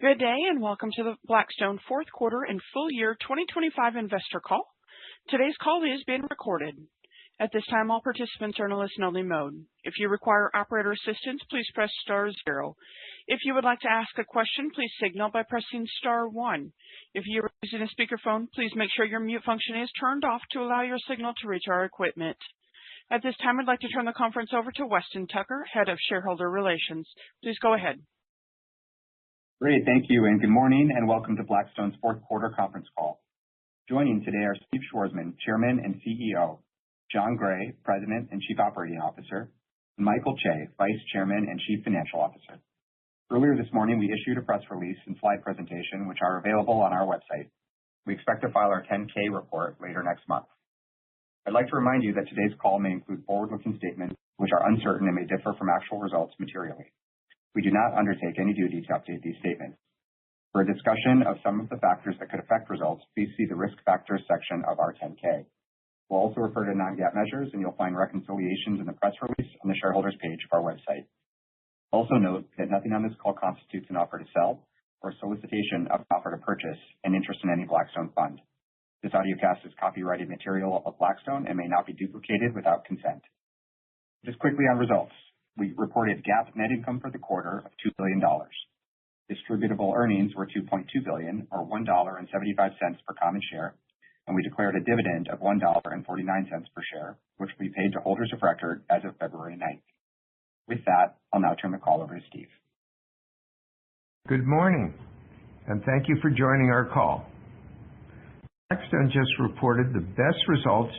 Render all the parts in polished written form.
Good day, and welcome to the Blackstone fourth quarter and full year 2025 investor call. Today's call is being recorded. At this time, all participants are in a listen-only mode. If you require operator assistance, please press star zero. If you would like to ask a question, please signal by pressing star one. If you are using a speakerphone, please make sure your mute function is turned off to allow your signal to reach our equipment. At this time, I'd like to turn the conference over to Weston Tucker, Head of Shareholder Relations. Please go ahead. Great, thank you, and good morning, and welcome to Blackstone's fourth quarter conference call. Joining today are Steve Schwarzman, Chairman and CEO, John Gray, President and Chief Operating Officer, and Michael Chae, Vice Chairman and Chief Financial Officer. Earlier this morning, we issued a press release and slide presentation, which are available on our website. We expect to file our 10-K report later next month. I'd like to remind you that today's call may include forward-looking statements which are uncertain and may differ from actual results materially. We do not undertake any duty to update these statements. For a discussion of some of the factors that could affect results, please see the Risk Factors section of our 10-K. We'll also refer to non-GAAP measures, and you'll find reconciliations in the press release on the shareholders page of our website. Also note that nothing on this call constitutes an offer to sell or solicitation of an offer to purchase an interest in any Blackstone fund. This audiocast is copyrighted material of Blackstone and may not be duplicated without consent. Just quickly on results. We reported GAAP net income for the quarter of $2 billion. Distributable earnings were $2.2 billion, or $1.75 per common share, and we declared a dividend of $1.49 per share, which will be paid to holders of record as of February 9th. With that, I'll now turn the call over to Steve. Good morning, and thank you for joining our call. Blackstone just reported the best results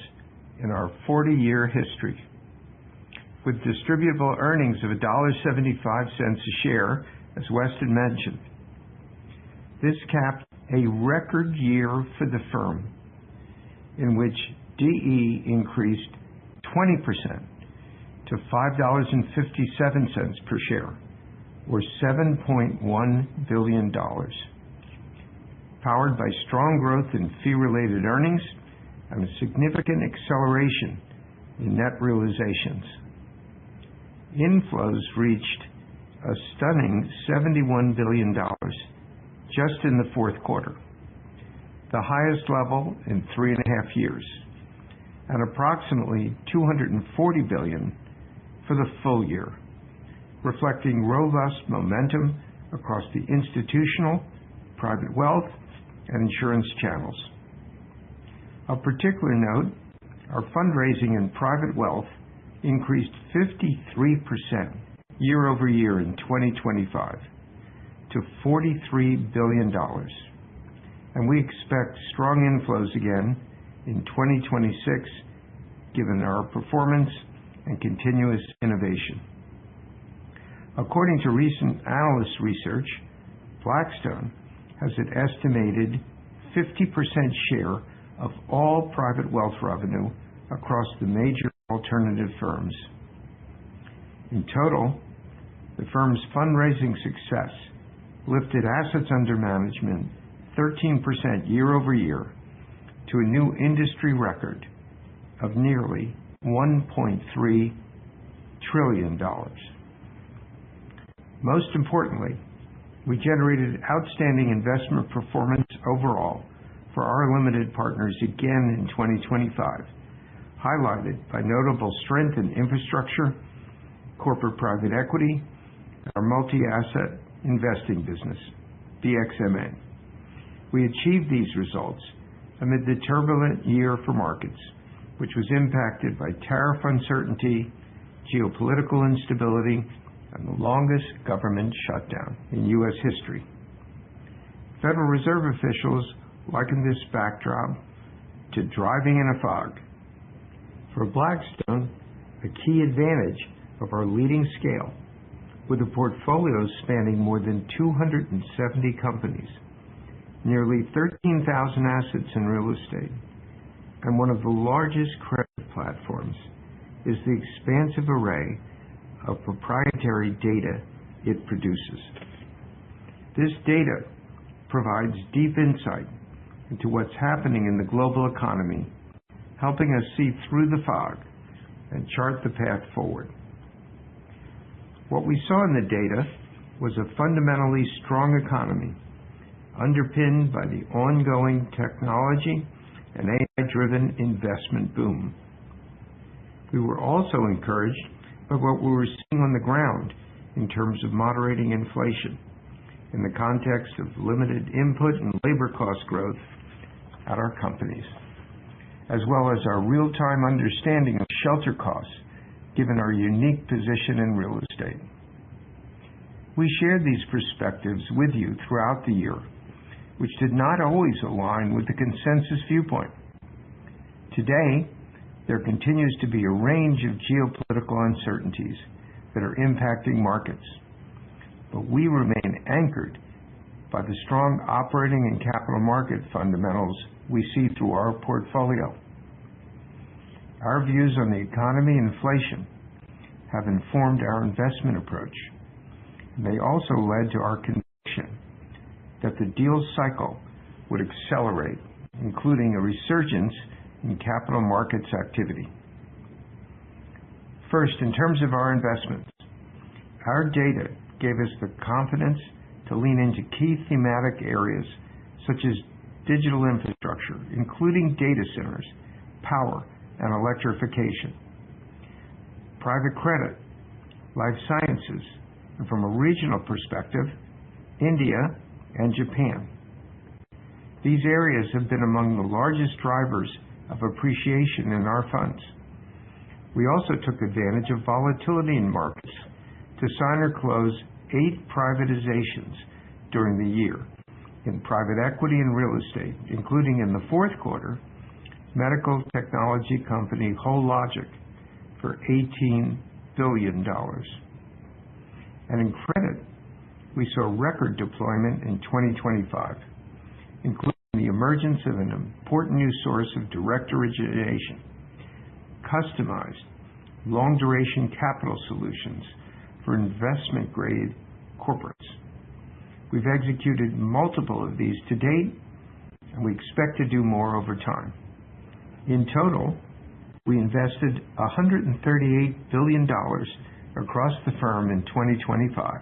in our 40-year history, with distributable earnings of $1.75 a share, as Weston mentioned. This capped a record year for the firm, in which DE increased 20% to $5.57 per share, or $7.1 billion, powered by strong growth in fee-related earnings and a significant acceleration in net realizations. Inflows reached a stunning $71 billion just in the fourth quarter, the highest level in 3.5 years, and approximately $240 billion for the full year, reflecting robust momentum across the institutional, private wealth, and insurance channels. Of particular note, our fundraising in private wealth increased 53% year over year in 2025 to $43 billion, and we expect strong inflows again in 2026 given our performance and continuous innovation. According to recent analyst research, Blackstone has an estimated 50% share of all private wealth revenue across the major alternative firms. In total, the firm's fundraising success lifted assets under management 13% year over year to a new industry record of nearly $1.3 trillion. Most importantly, we generated outstanding investment performance overall for our limited partners again in 2025, highlighted by notable strength in infrastructure, corporate private equity, and our multi-asset investing business, BXMA. We achieved these results amid the turbulent year for markets, which was impacted by tariff uncertainty, geopolitical instability, and the longest government shutdown in U.S. history. Federal Reserve officials likened this backdrop to driving in a fog. For Blackstone, a key advantage of our leading scale, with a portfolio spanning more than 270 companies, nearly 13,000 assets in real estate, and one of the largest credit platforms, is the expansive array of proprietary data it produces. This data provides deep insight into what's happening in the global economy, helping us see through the fog and chart the path forward. What we saw in the data was a fundamentally strong economy, underpinned by the ongoing technology and AI-driven investment boom. We were also encouraged by what we were seeing on the ground in terms of moderating inflation in the context of limited input and labor cost growth at our companies, as well as our real-time understanding of shelter costs given our unique position in real estate. We shared these perspectives with you throughout the year, which did not always align with the consensus viewpoint. Today, there continues to be a range of geopolitical uncertainties that are impacting markets, but we remain anchored by the strong operating and capital market fundamentals we see through our portfolio. Our views on the economy and inflation have informed our investment approach, and they also led to our conviction that the deal cycle would accelerate, including a resurgence in capital markets activity. First, in terms of our investments, our data gave us the confidence to lean into key thematic areas such as digital infrastructure, including data centers, power, and electrification, private credit, life sciences, and from a regional perspective, India and Japan. These areas have been among the largest drivers of appreciation in our funds. We also took advantage of volatility in markets to sign or close 8 privatizations during the year in private equity and real estate, including in the fourth quarter, medical technology company Hologic for $18 billion. And in credit, we saw record deployment in 2025, including the emergence of an important new source of direct origination, customized, long-duration capital solutions for investment-grade corporates. We've executed multiple of these to date, and we expect to do more over time. In total, we invested $138 billion across the firm in 2025,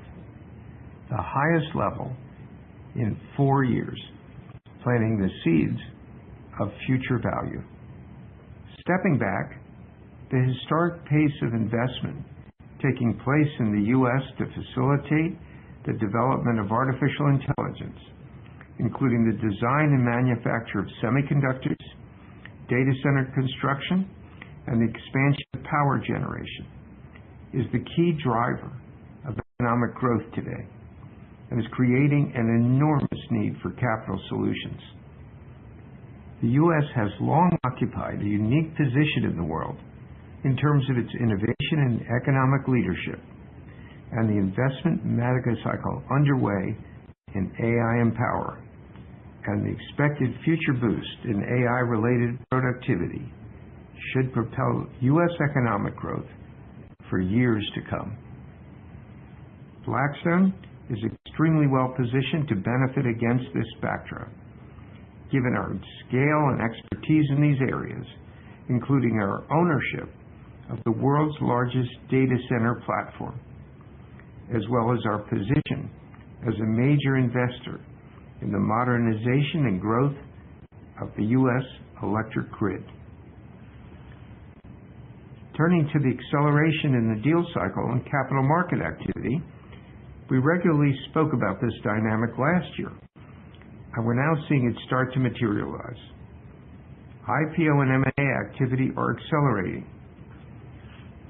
the highest level in 4 years, planting the seeds of future value. Stepping back, the historic pace of investment taking place in the U.S. to facilitate the development of artificial intelligence, including the design and manufacture of semiconductors, data center construction, and the expansion of power generation, is the key driver of economic growth today and is creating an enormous need for capital solutions. The U.S. has long occupied a unique position in the world in terms of its innovation and economic leadership, and the investment megacycle underway in AI and power, and the expected future boost in AI-related productivity should propel U.S. economic growth for years to come. Blackstone is extremely well positioned to benefit against this backdrop, given our scale and expertise in these areas, including our ownership of the world's largest data center platform, as well as our position as a major investor in the modernization and growth of the U.S. electric grid. Turning to the acceleration in the deal cycle and capital market activity, we regularly spoke about this dynamic last year, and we're now seeing it start to materialize. IPO and M&A activity are accelerating.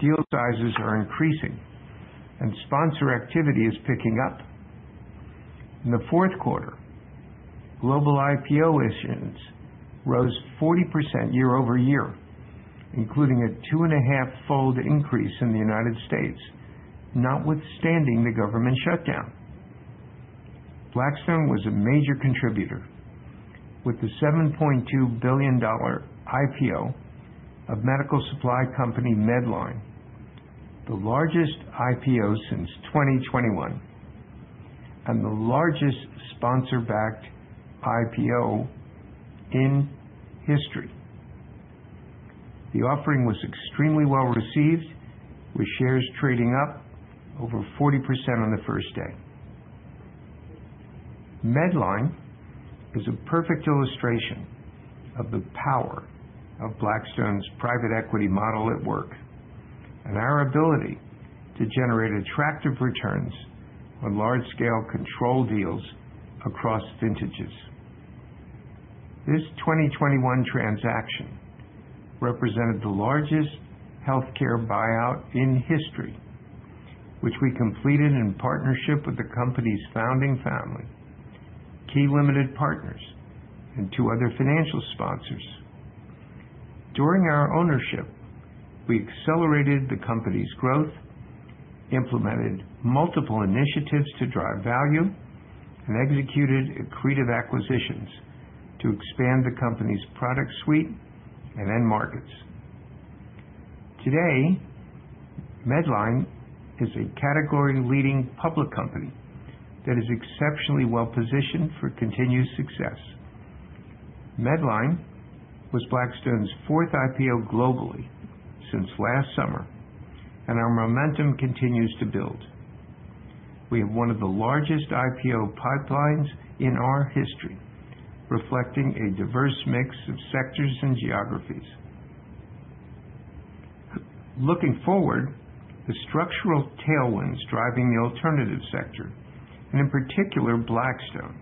Deal sizes are increasing, and sponsor activity is picking up. In the fourth quarter, global IPO issuance rose 40% year over year, including a 2.5-fold increase in the United States, notwithstanding the government shutdown. Blackstone was a major contributor, with the $7.2 billion IPO of medical supply company Medline, the largest IPO since 2021, and the largest sponsor-backed IPO in history. The offering was extremely well received, with shares trading up over 40% on the first day. Medline is a perfect illustration of the power of Blackstone's private equity model at work and our ability to generate attractive returns on large-scale control deals across vintages. This 2021 transaction represented the largest healthcare buyout in history, which we completed in partnership with the company's founding family, key limited partners, and 2 other financial sponsors. During our ownership, we accelerated the company's growth, implemented multiple initiatives to drive value, and executed accretive acquisitions to expand the company's product suite and end markets. Today, Medline is a category-leading public company that is exceptionally well-positioned for continued success. Medline was Blackstone's 4th IPO globally since last summer, and our momentum continues to build. We have one of the largest IPO pipelines in our history, reflecting a diverse mix of sectors and geographies. Looking forward, the structural tailwinds driving the alternative sector, and in particular Blackstone,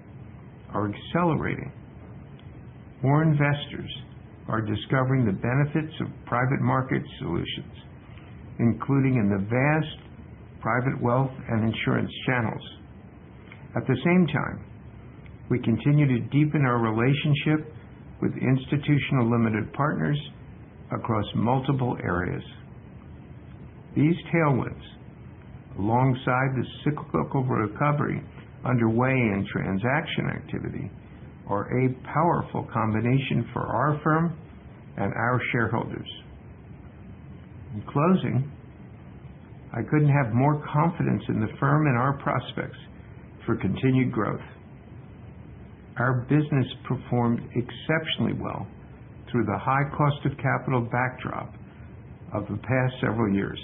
are accelerating. More investors are discovering the benefits of private market solutions, including in the vast private wealth and insurance channels. At the same time, we continue to deepen our relationship with institutional limited partners across multiple areas. These tailwinds, alongside the cyclical recovery underway in transaction activity, are a powerful combination for our firm and our shareholders. In closing, I couldn't have more confidence in the firm and our prospects for continued growth. Our business performed exceptionally well through the high cost of capital backdrop of the past several years,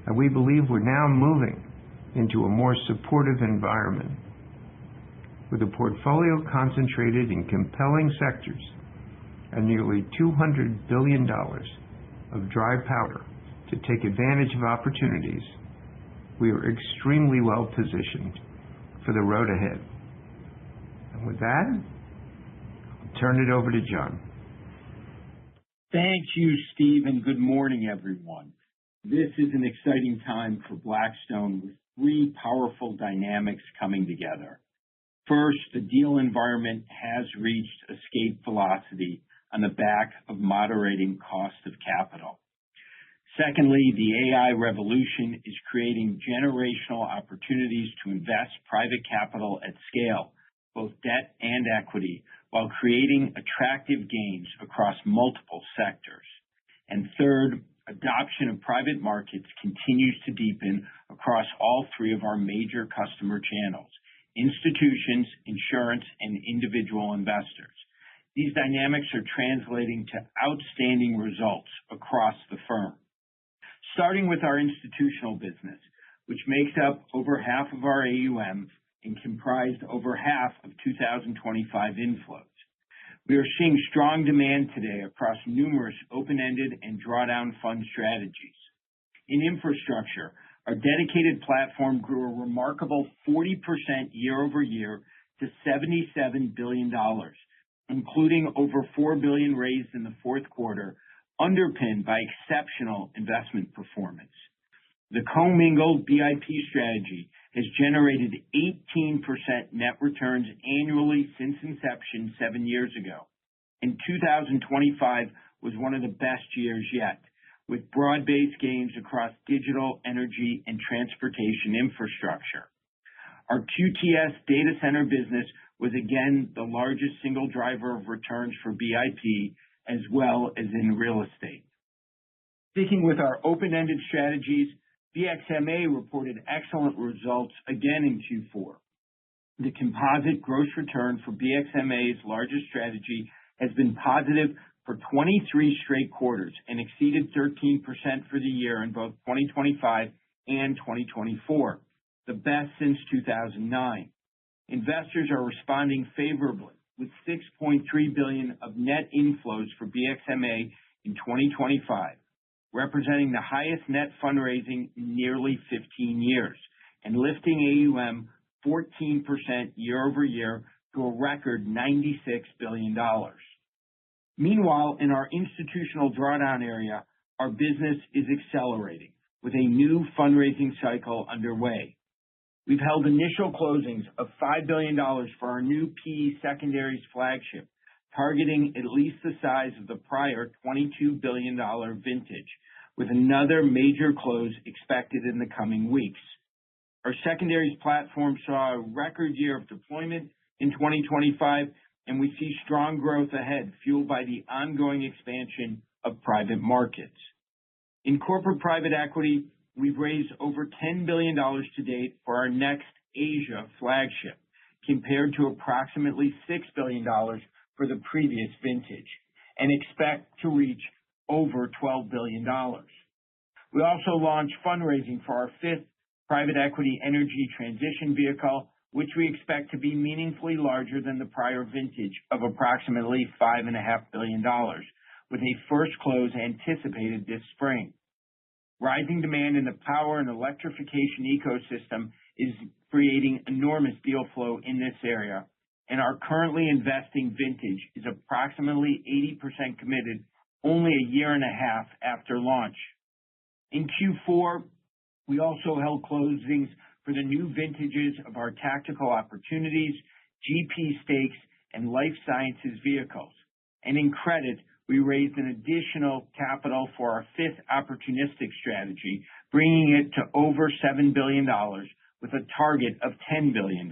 and we believe we're now moving into a more supportive environment. With a portfolio concentrated in compelling sectors and nearly $200 billion of dry powder to take advantage of opportunities, we are extremely well positioned for the road ahead. And with that, I'll turn it over to John. Thank you, Steve, and good morning, everyone. This is an exciting time for Blackstone with 3 powerful dynamics coming together. First, the deal environment has reached escape velocity on the back of moderating cost of capital. Secondly, the AI revolution is creating generational opportunities to invest private capital at scale, both debt and equity, while creating attractive gains across multiple sectors. And third, adoption of private markets continues to deepen across all 3 of our major customer channels: institutions, insurance, and individual investors. These dynamics are translating to outstanding results across the firm. Starting with our institutional business, which makes up over half of our AUM and comprised over half of 2025 inflows. We are seeing strong demand today across numerous open-ended and drawdown fund strategies. In infrastructure, our dedicated platform grew a remarkable 40% year over year to $77 billion, including over $4 billion raised in the 4th quarter, underpinned by exceptional investment performance. The commingled BIP strategy has generated 18% net returns annually since inception 7 years ago, and 2025 was one of the best years yet, with broad-based gains across digital, energy, and transportation infrastructure. Our QTS data center business was again the largest single driver of returns for BIP, as well as in real estate. Sticking with our open-ended strategies, BXMA reported excellent results again in Q4. The composite gross return for BXMA's largest strategy has been positive for 23 straight quarters and exceeded 13% for the year in both 2025 and 2024, the best since 2009. Investors are responding favorably, with $6.3 billion of net inflows for BXMA in 2025, representing the highest net fundraising in nearly 15 years, and lifting AUM 14% year over year to a record $96 billion. Meanwhile, in our institutional drawdown area, our business is accelerating, with a new fundraising cycle underway. We've held initial closings of $5 billion for our new PE secondaries flagship, targeting at least the size of the prior $22 billion vintage, with another major close expected in the coming weeks. Our secondaries platform saw a record year of deployment in 2025, and we see strong growth ahead, fueled by the ongoing expansion of private markets. In corporate private equity, we've raised over $10 billion to date for our next Asia flagship, compared to approximately $6 billion for the previous vintage, and expect to reach over $12 billion. We also launched fundraising for our fifth private equity energy transition vehicle, which we expect to be meaningfully larger than the prior vintage of approximately $5.5 billion, with a first close anticipated this spring. Rising demand in the power and electrification ecosystem is creating enormous deal flow in this area, and our currently investing vintage is approximately 80% committed only a year and a half after launch. In Q4, we also held closings for the new vintages of our tactical opportunities, GP stakes, and life sciences vehicles. And in credit, we raised an additional capital for our fifth opportunistic strategy, bringing it to over $7 billion with a target of $10 billion.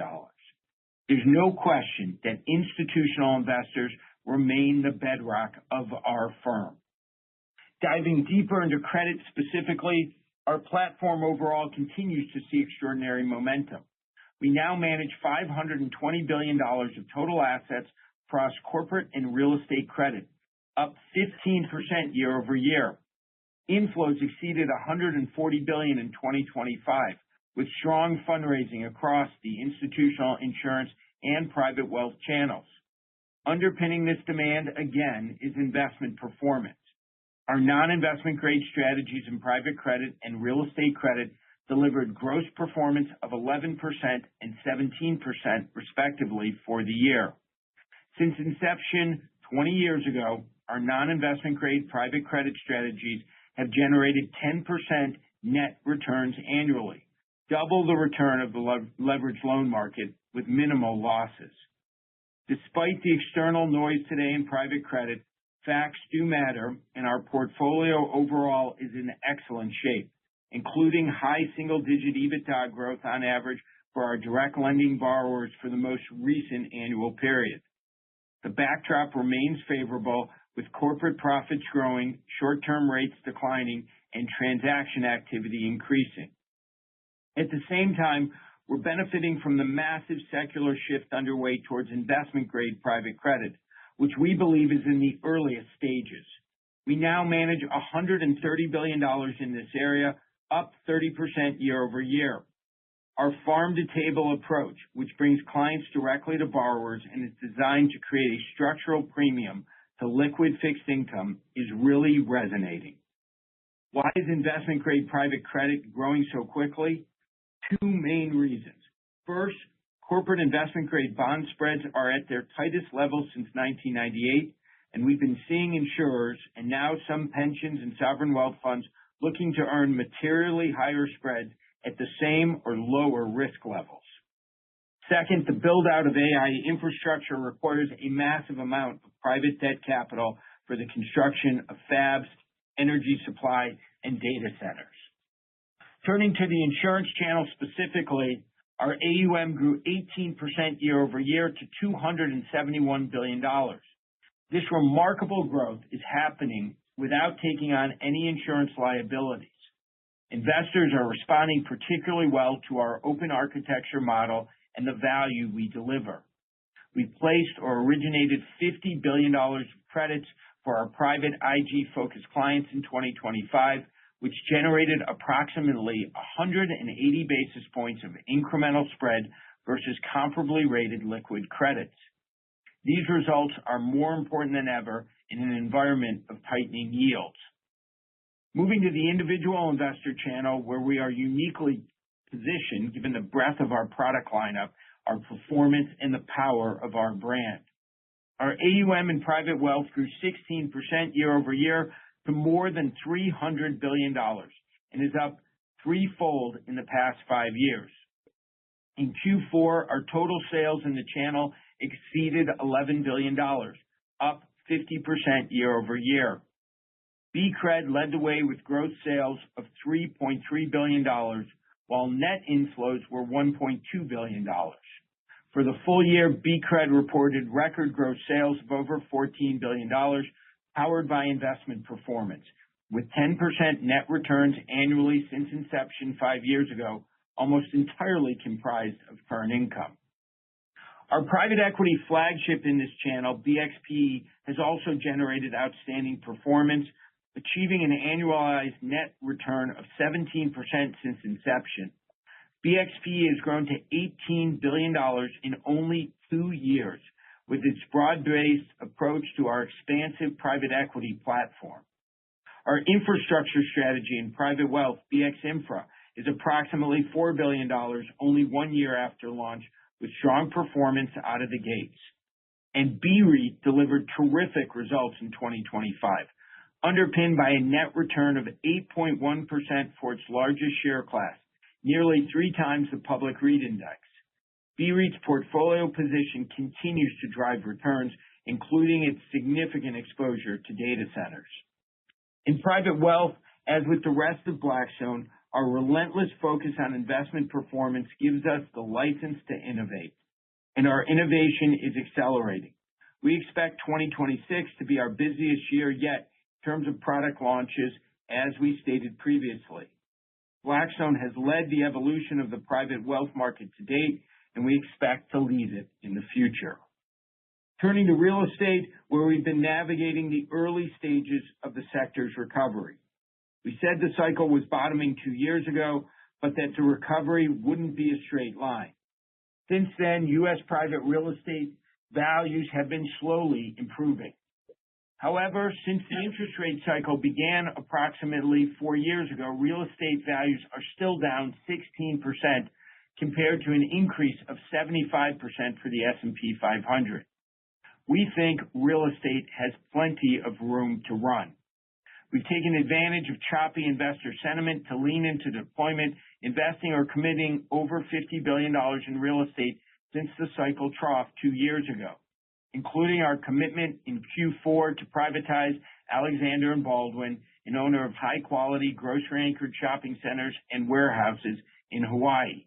There's no question that institutional investors remain the bedrock of our firm. Diving deeper into credit specifically, our platform overall continues to see extraordinary momentum. We now manage $520 billion of total assets across corporate and real estate credit, up 15% year over year. Inflows exceeded $140 billion in 2025, with strong fundraising across the institutional, insurance, and private wealth channels. Underpinning this demand, again, is investment performance. Our non-investment grade strategies in private credit and real estate credit delivered gross performance of 11% and 17% respectively for the year. Since inception 20 years ago, our non-investment grade private credit strategies have generated 10% net returns annually, double the return of the leveraged loan market with minimal losses. Despite the external noise today in private credit, facts do matter, and our portfolio overall is in excellent shape, including high single-digit EBITDA growth on average for our direct lending borrowers for the most recent annual period. The backdrop remains favorable, with corporate profits growing, short-term rates declining, and transaction activity increasing. At the same time, we're benefiting from the massive secular shift underway towards investment-grade private credit, which we believe is in the earliest stages. We now manage $130 billion in this area, up 30% year over year. Our farm-to-table approach, which brings clients directly to borrowers and is designed to create a structural premium to liquid fixed income, is really resonating. Why is investment-grade private credit growing so quickly? Two main reasons. First, corporate investment-grade bond spreads are at their tightest level since 1998, and we've been seeing insurers and now some pensions and sovereign wealth funds looking to earn materially higher spreads at the same or lower risk levels. Second, the build-out of AI infrastructure requires a massive amount of private debt capital for the construction of fabs, energy supply, and data centers. Turning to the insurance channel specifically, our AUM grew 18% year over year to $271 billion. This remarkable growth is happening without taking on any insurance liabilities. Investors are responding particularly well to our open architecture model and the value we deliver. We placed or originated $50 billion of credits for our private IG-focused clients in 2025, which generated approximately 180 basis points of incremental spread versus comparably rated liquid credits. These results are more important than ever in an environment of tightening yields. Moving to the individual investor channel, where we are uniquely positioned given the breadth of our product lineup, our performance, and the power of our brand. Our AUM in private wealth grew 16% year over year to more than $300 billion and is up threefold in the past 5 years. In Q4, our total sales in the channel exceeded $11 billion, up 50% year over year. BCRED led the way with gross sales of $3.3 billion, while net inflows were $1.2 billion. For the full year, BCRED reported record gross sales of over $14 billion, powered by investment performance, with 10% net returns annually since inception 5 years ago, almost entirely comprised of current income. Our private equity flagship in this channel, BXPE, has also generated outstanding performance, achieving an annualized net return of 17% since inception. BXPE has grown to $18 billion in only 2 years, with its broad-based approach to our expansive private equity platform. Our infrastructure strategy in private wealth, BXInfra, is approximately $4 billion only 1 year after launch, with strong performance out of the gates. And BREIT delivered terrific results in 2025, underpinned by a net return of 8.1% for its largest share class, nearly 3 times the public REIT index. BREIT's portfolio position continues to drive returns, including its significant exposure to data centers. In private wealth, as with the rest of Blackstone, our relentless focus on investment performance gives us the license to innovate, and our innovation is accelerating. We expect 2026 to be our busiest year yet in terms of product launches, as we stated previously. Blackstone has led the evolution of the private wealth market to date, and we expect to lead it in the future. Turning to real estate, where we've been navigating the early stages of the sector's recovery. We said the cycle was bottoming 2 years ago, but that the recovery wouldn't be a straight line. Since then, U.S. private real estate values have been slowly improving. However, since the interest rate cycle began approximately 4 years ago, real estate values are still down 16% compared to an increase of 75% for the S&P 500. We think real estate has plenty of room to run. We've taken advantage of choppy investor sentiment to lean into deployment, investing or committing over $50 billion in real estate since the cycle trough 2 years ago, including our commitment in Q4 to privatize Alexander & Baldwin, an owner of high-quality grocery-anchored shopping centers and warehouses in Hawaii.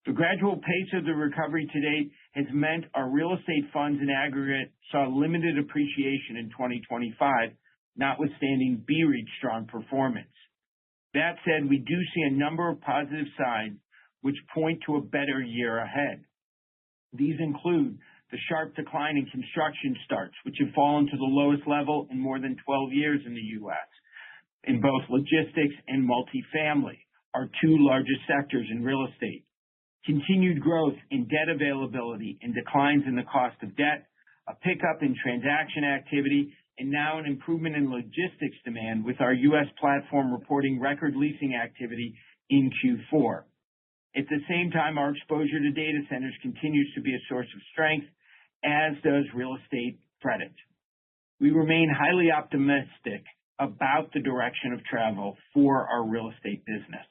The gradual pace of the recovery to date has meant our real estate funds in aggregate saw limited appreciation in 2025, notwithstanding BREIT's strong performance. That said, we do see a number of positive signs which point to a better year ahead. These include the sharp decline in construction starts, which have fallen to the lowest level in more than 12 years in the U.S., in both logistics and multifamily, our 2 largest sectors in real estate. Continued growth in debt availability and declines in the cost of debt, a pickup in transaction activity, and now an improvement in logistics demand, with our U.S. platform reporting record leasing activity in Q4. At the same time, our exposure to data centers continues to be a source of strength, as does real estate credit. We remain highly optimistic about the direction of travel for our real estate business.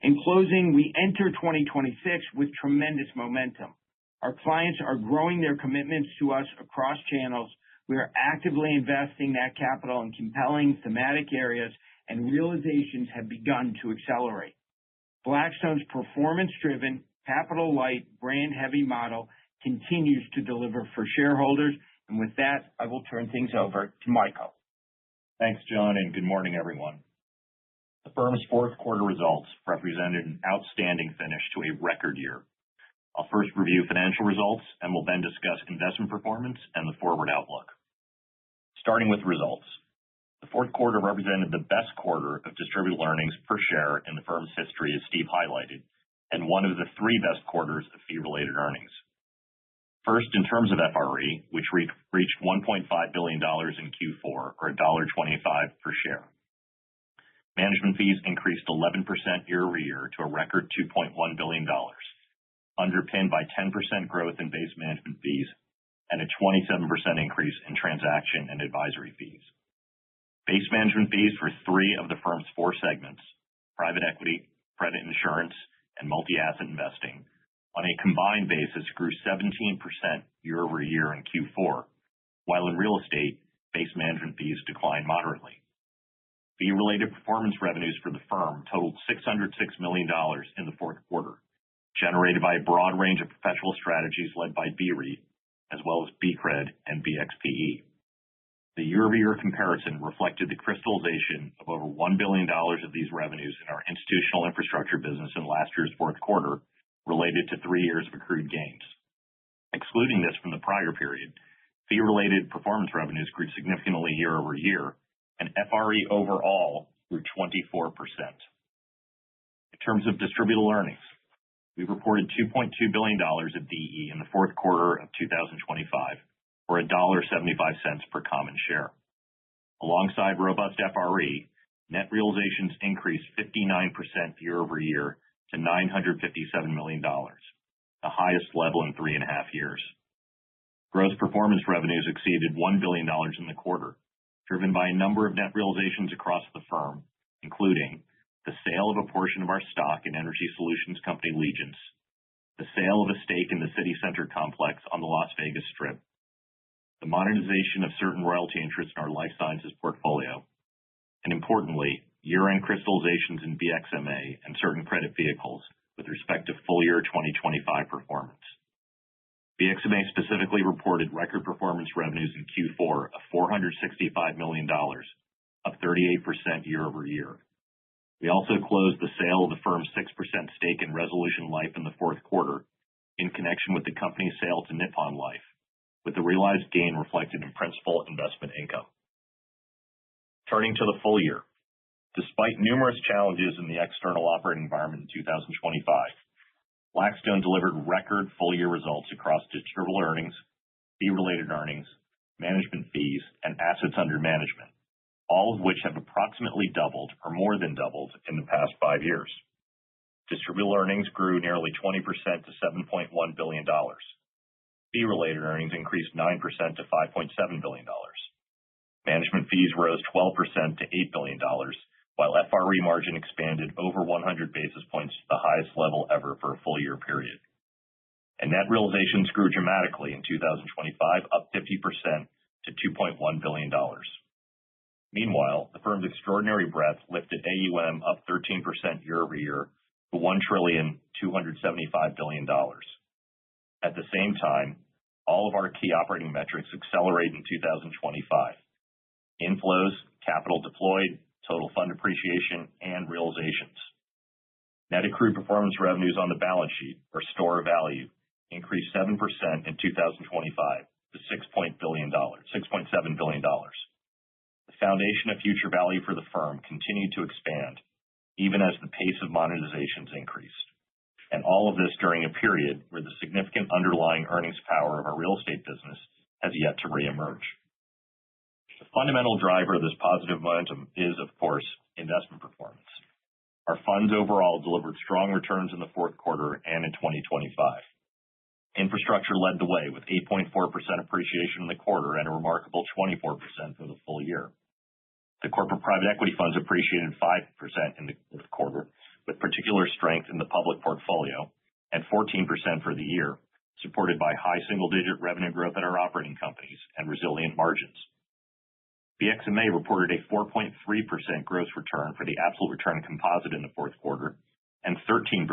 In closing, we enter 2026 with tremendous momentum. Our clients are growing their commitments to us across channels. We are actively investing that capital in compelling thematic areas, and realizations have begun to accelerate. Blackstone's performance-driven, capital-light, brand-heavy model continues to deliver for shareholders. And with that, I will turn things over to Michael. Thanks, John, and good morning, everyone. The firm's fourth quarter results represented an outstanding finish to a record year. I'll first review financial results and will then discuss investment performance and the forward outlook. Starting with results. The fourth quarter represented the best quarter of distributable earnings per share in the firm's history, as Steve highlighted, and one of the three best quarters of fee-related earnings. First, in terms of FRE, which reached $1.5 billion in Q4, or $1.25 per share. Management fees increased 11% year-over-year to a record $2.1 billion, underpinned by 10% growth in base management fees and a 27% increase in transaction and advisory fees. Base management fees for three of the firm's four segments, private equity, credit insurance, and multi-asset investing, on a combined basis grew 17% year-over-year in Q4, while in real estate, base management fees declined moderately. Fee-related performance revenues for the firm totaled $606 million in the fourth quarter, generated by a broad range of professional strategies led by BREIT, as well as BCRED and BXPE. The year-over-year comparison reflected the crystallization of over $1 billion of these revenues in our institutional infrastructure business in last year's fourth quarter, related to 3 years of accrued gains. Excluding this from the prior period, fee-related performance revenues grew significantly year-over-year, and FRE overall grew 24%. In terms of distributable earnings, we reported $2.2 billion of DE in the fourth quarter of 2025, or $1.75 per common share. Alongside robust FRE, net realizations increased 59% year-over-year to $957 million, the highest level in 3.5 years. Gross performance revenues exceeded $1 billion in the quarter, driven by a number of net realizations across the firm, including the sale of a portion of our stock in energy solutions company Legence, the sale of a stake in the City Center complex on the Las Vegas Strip, the monetization of certain royalty interests in our life sciences portfolio, and importantly, year-end crystallizations in BXMA and certain credit vehicles with respect to full year 2025 performance. BXMA specifically reported record performance revenues in Q4 of $465 million, up 38% year-over-year. We also closed the sale of the firm's 6% stake in Resolution Life in the fourth quarter in connection with the company's sale to Nippon Life, with the realized gain reflected in principal investment income. Turning to the full year. Despite numerous challenges in the external operating environment in 2025, Blackstone delivered record full-year results across distributable earnings, fee-related earnings, management fees, and assets under management, all of which have approximately doubled or more than doubled in the past 5 years. Distributable earnings grew nearly 20% to $7.1 billion. Fee-related earnings increased 9% to $5.7 billion. Management fees rose 12% to $8 billion, while FRE margin expanded over 100 basis points to the highest level ever for a full-year period. And net realizations grew dramatically in 2025, up 50% to $2.1 billion. Meanwhile, the firm's extraordinary breadth lifted AUM up 13% year-over-year to $1.275 trillion. At the same time, all of our key operating metrics accelerated in 2025. Inflows, capital deployed, total fund appreciation, and realizations. Net accrued performance revenues on the balance sheet, or store of value, increased 7% in 2025 to $6.7 billion. The foundation of future value for the firm continued to expand, even as the pace of monetizations increased. And all of this during a period where the significant underlying earnings power of our real estate business has yet to reemerge. The fundamental driver of this positive momentum is, of course, investment performance. Our funds overall delivered strong returns in the fourth quarter and in 2025. Infrastructure led the way with 8.4% appreciation in the quarter and a remarkable 24% for the full year. The corporate private equity funds appreciated 5% in the fourth quarter, with particular strength in the public portfolio, and 14% for the year, supported by high single-digit revenue growth at our operating companies and resilient margins. BXMA reported a 4.3% gross return for the absolute return composite in the fourth quarter and 13%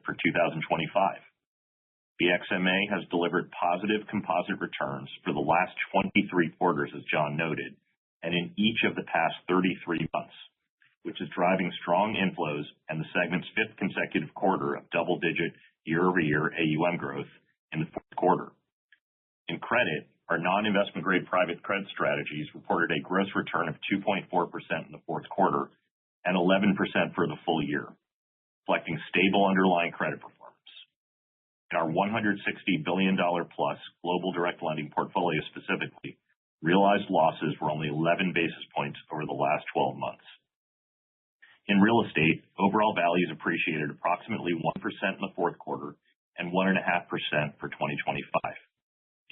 for 2025. BXMA has delivered positive composite returns for the last 23 quarters, as John noted, and in each of the past 33 months, which is driving strong inflows and the segment's fifth consecutive quarter of double-digit year-over-year AUM growth in the fourth quarter. In credit, our non-investment grade private credit strategies reported a gross return of 2.4% in the fourth quarter and 11% for the full year. reflecting stable underlying credit performance. In our $160 billion plus global direct lending portfolio specifically, realized losses were only 11 basis points over the last 12 months. In real estate, overall values appreciated approximately 1% in the fourth quarter and 1.5% for 2025.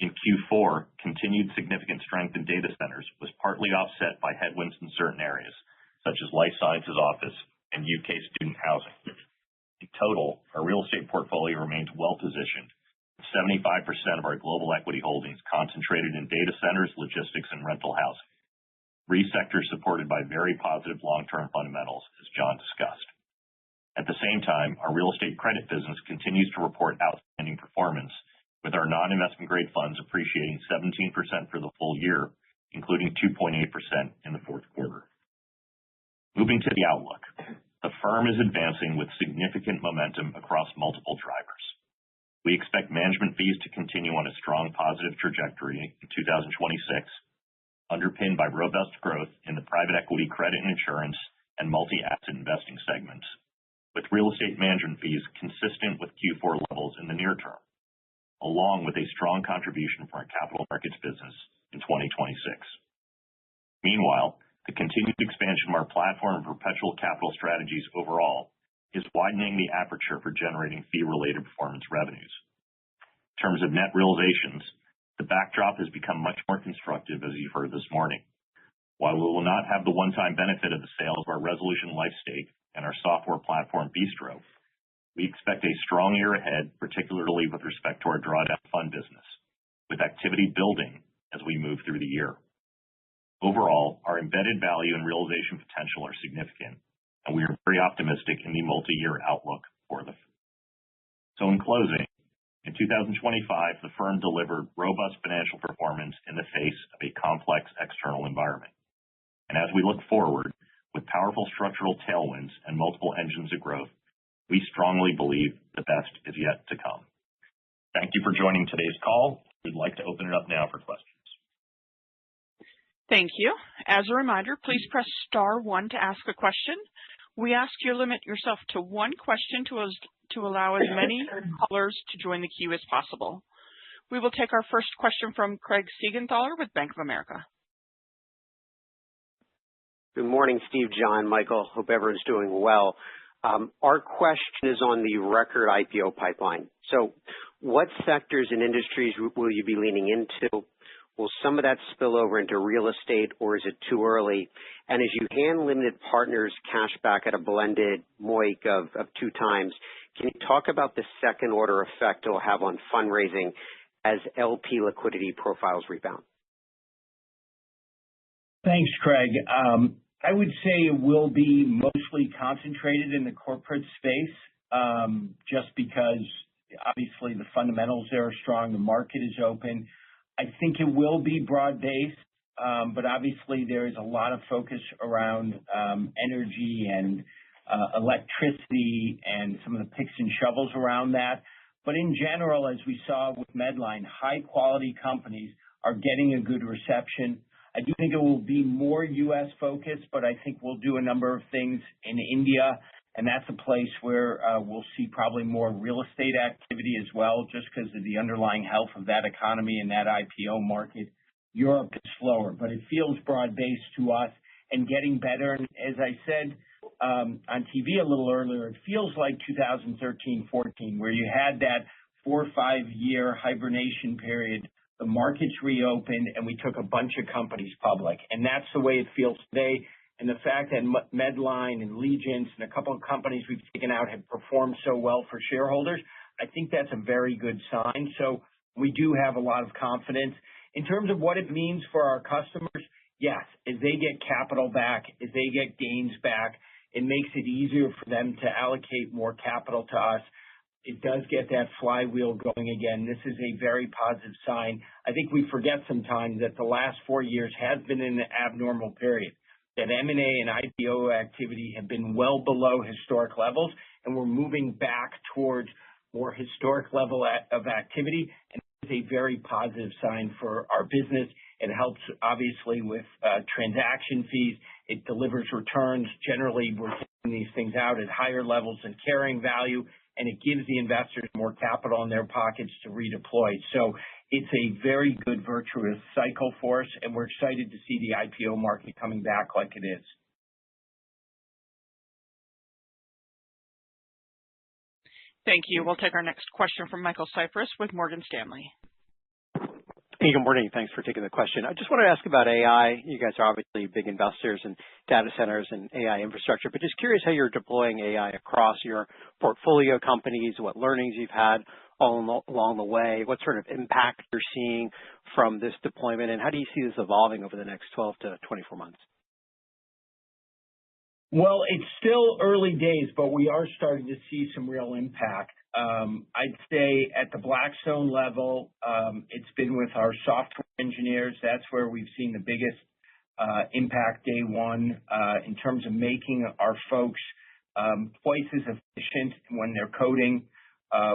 In Q4, continued significant strength in data centers was partly offset by headwinds in certain areas, such as life sciences office and UK student housing. In total, our real estate portfolio remains well-positioned, with 75% of our global equity holdings concentrated in data centers, logistics, and rental housing. Three sectors supported by very positive long-term fundamentals, as John discussed. At the same time, our real estate credit business continues to report outstanding performance, with our non-investment grade funds appreciating 17% for the full year, including 2.8% in the fourth quarter. Moving to the outlook, the firm is advancing with significant momentum across multiple drivers. We expect management fees to continue on a strong positive trajectory in 2026, underpinned by robust growth in the private equity, credit and insurance, and multi-asset investing segments, with real estate management fees consistent with Q4 levels in the near term, along with a strong contribution from our capital markets business in 2026. Meanwhile, the continued expansion of our platform and perpetual capital strategies overall is widening the aperture for generating fee-related performance revenues. In terms of net realizations, the backdrop has become much more constructive, as you've heard this morning. While we will not have the one-time benefit of the sale of our Resolution Life stake and our software platform Bistro, we expect a strong year ahead, particularly with respect to our drawdown fund business, with activity building as we move through the year. Overall, our embedded value and realization potential are significant, and we are very optimistic in the multi-year outlook for them. So in closing, in 2025, the firm delivered robust financial performance in the face of a complex external environment. And as we look forward, with powerful structural tailwinds and multiple engines of growth, we strongly believe the best is yet to come. Thank you for joining today's call. We'd like to open it up now for questions. Thank you. As a reminder, please press star one to ask a question. We ask you limit yourself to one question to allow as many callers to join the queue as possible. We will take our first question from Craig Siegenthaler with Bank of America. Good morning, Steve, John, Michael. Hope everyone's doing well. Our question is on the record IPO pipeline. So what sectors and industries will you be leaning into? Will some of that spill over into real estate, or is it too early? And as you hand limited partners cash back at a blended MOIC of 2 times, can you talk about the second order effect it will have on fundraising as LP liquidity profiles rebound? Thanks, Craig. I would say it will be mostly concentrated in the corporate space, just because obviously the fundamentals there are strong, the market is open. I think it will be broad-based, but obviously there is a lot of focus around energy and electricity and some of the picks and shovels around that. But in general, as we saw with Medline, high-quality companies are getting a good reception. I do think it will be more U.S. focused, but I think we'll do a number of things in India, and that's a place where we'll see probably more real estate activity as well, just because of the underlying health of that economy and that IPO market. Europe is slower, but it feels broad-based to us and getting better. And as I said on TV a little earlier, it feels like 2013-14, where you had that 4 or 5 year hibernation period. The markets reopened, and we took a bunch of companies public. And that's the way it feels today. And the fact that Medline and Legence and a couple of companies we've taken out have performed so well for shareholders, I think that's a very good sign. So we do have a lot of confidence. In terms of what it means for our customers, yes, as they get capital back, as they get gains back, it makes it easier for them to allocate more capital to us. It does get that flywheel going again. This is a very positive sign. I think we forget sometimes that the last 4 years has been an abnormal period, that M&A and IPO activity have been well below historic levels, and we're moving back towards more historic level of activity, and it's a very positive sign for our business. It helps, obviously, with transaction fees. It delivers returns. Generally, we're giving these things out at higher levels than carrying value, and it gives the investors more capital in their pockets to redeploy. So it's a very good virtuous cycle for us, and we're excited to see the IPO market coming back like it is. Thank you. We'll take our next question from Michael Cyprys with Morgan Stanley. Hey, good morning. Thanks for taking the question. I just want to ask about AI. You guys are obviously big investors in data centers and AI infrastructure, but just curious how you're deploying AI across your portfolio companies, what learnings you've had along the way, what sort of impact you're seeing from this deployment, and how do you see this evolving over the next 12 to 24 months? Well, it's still early days, but we are starting to see some real impact. I'd say at the Blackstone level, it's been with our software engineers. That's where we've seen the biggest impact day one in terms of making our folks twice as efficient when they're coding.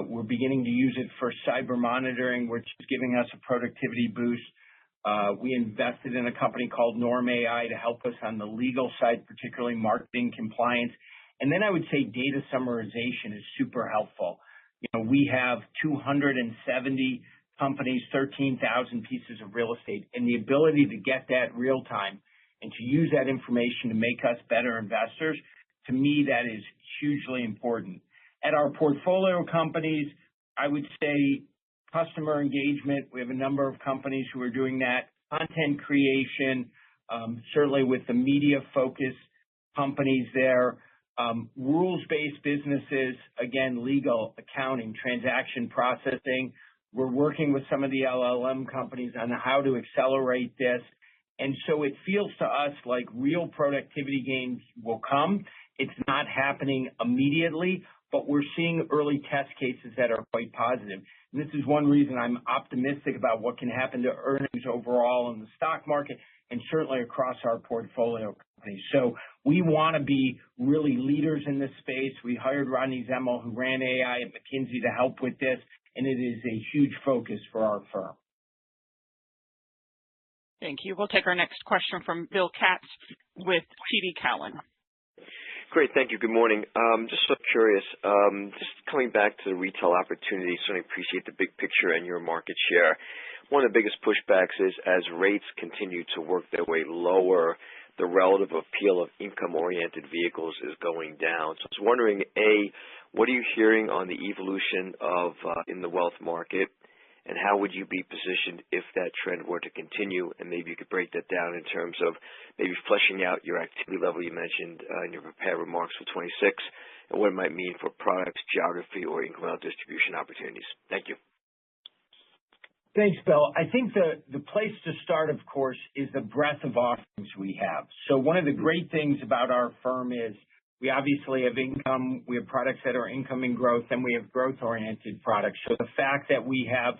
We're beginning to use it for cyber monitoring, which is giving us a productivity boost. We invested in a company called Norm AI to help us on the legal side, particularly marketing compliance. And then I would say data summarization is super helpful. We have 270 companies, 13,000 pieces of real estate, and the ability to get that real time and to use that information to make us better investors, to me, that is hugely important. At our portfolio companies, I would say customer engagement. We have a number of companies who are doing that. Content creation, certainly with the media focus companies there. Rules-based businesses, again, legal, accounting, transaction processing. We're working with some of the LLM companies on how to accelerate this. And so it feels to us like real productivity gains will come. It's not happening immediately, but we're seeing early test cases that are quite positive. And this is one reason I'm optimistic about what can happen to earnings overall in the stock market and certainly across our portfolio companies. So we want to be really leaders in this space. We hired Rodney Zemmel, who ran AI at McKinsey, to help with this, and it is a huge focus for our firm. Thank you. We'll take our next question from Bill Katz with TD Cowen. Great. Thank you. Good morning. Just so curious, just coming back to the retail opportunity, certainly appreciate the big picture and your market share. One of the biggest pushbacks is as rates continue to work their way lower, the relative appeal of income-oriented vehicles is going down. So I was wondering, A, what are you hearing on the evolution of in the wealth market, and how would you be positioned if that trend were to continue? And maybe you could break that down in terms of maybe fleshing out your activity level you mentioned in your prepared remarks for 26, and what it might mean for products, geography, or incremental distribution opportunities. Thank you. Thanks, Bill. I think the place to start, of course, is the breadth of offerings we have. So one of the great things about our firm is we obviously have income, we have products that are income and growth, and we have growth-oriented products. So the fact that we have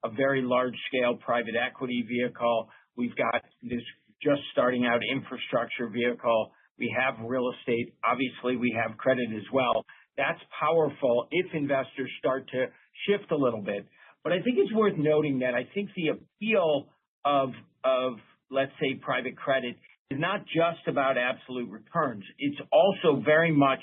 a very large-scale private equity vehicle, we've got this just starting out infrastructure vehicle, we have real estate, obviously we have credit as well. That's powerful if investors start to shift a little bit. But I think it's worth noting that I think the appeal of let's say, private credit is not just about absolute returns. It's also very much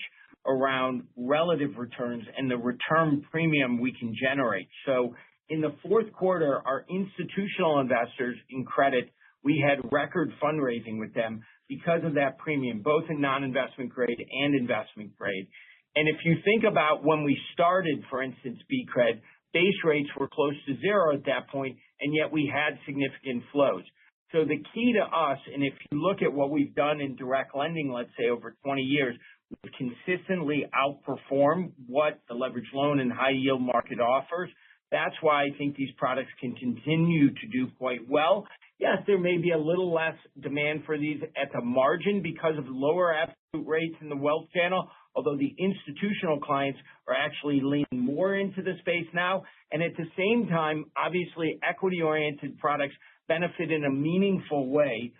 around relative returns and the return premium we can generate. So in the fourth quarter, our institutional investors in credit, we had record fundraising with them because of that premium, both in non-investment grade and investment grade. And if you think about when we started, for instance, BCRED, base rates were close to zero at that point, and yet we had significant flows. So the key to us, and if you look at what we've done in direct lending, let's say over 20 years, we've consistently outperformed what the leveraged loan and high yield market offers. That's why I think these products can continue to do quite well. Yes, there may be a little less demand for these at the margin because of lower absolute rates in the wealth channel, although the institutional clients are actually leaning more into the space now. And at the same time, obviously, equity-oriented products benefit in a meaningful way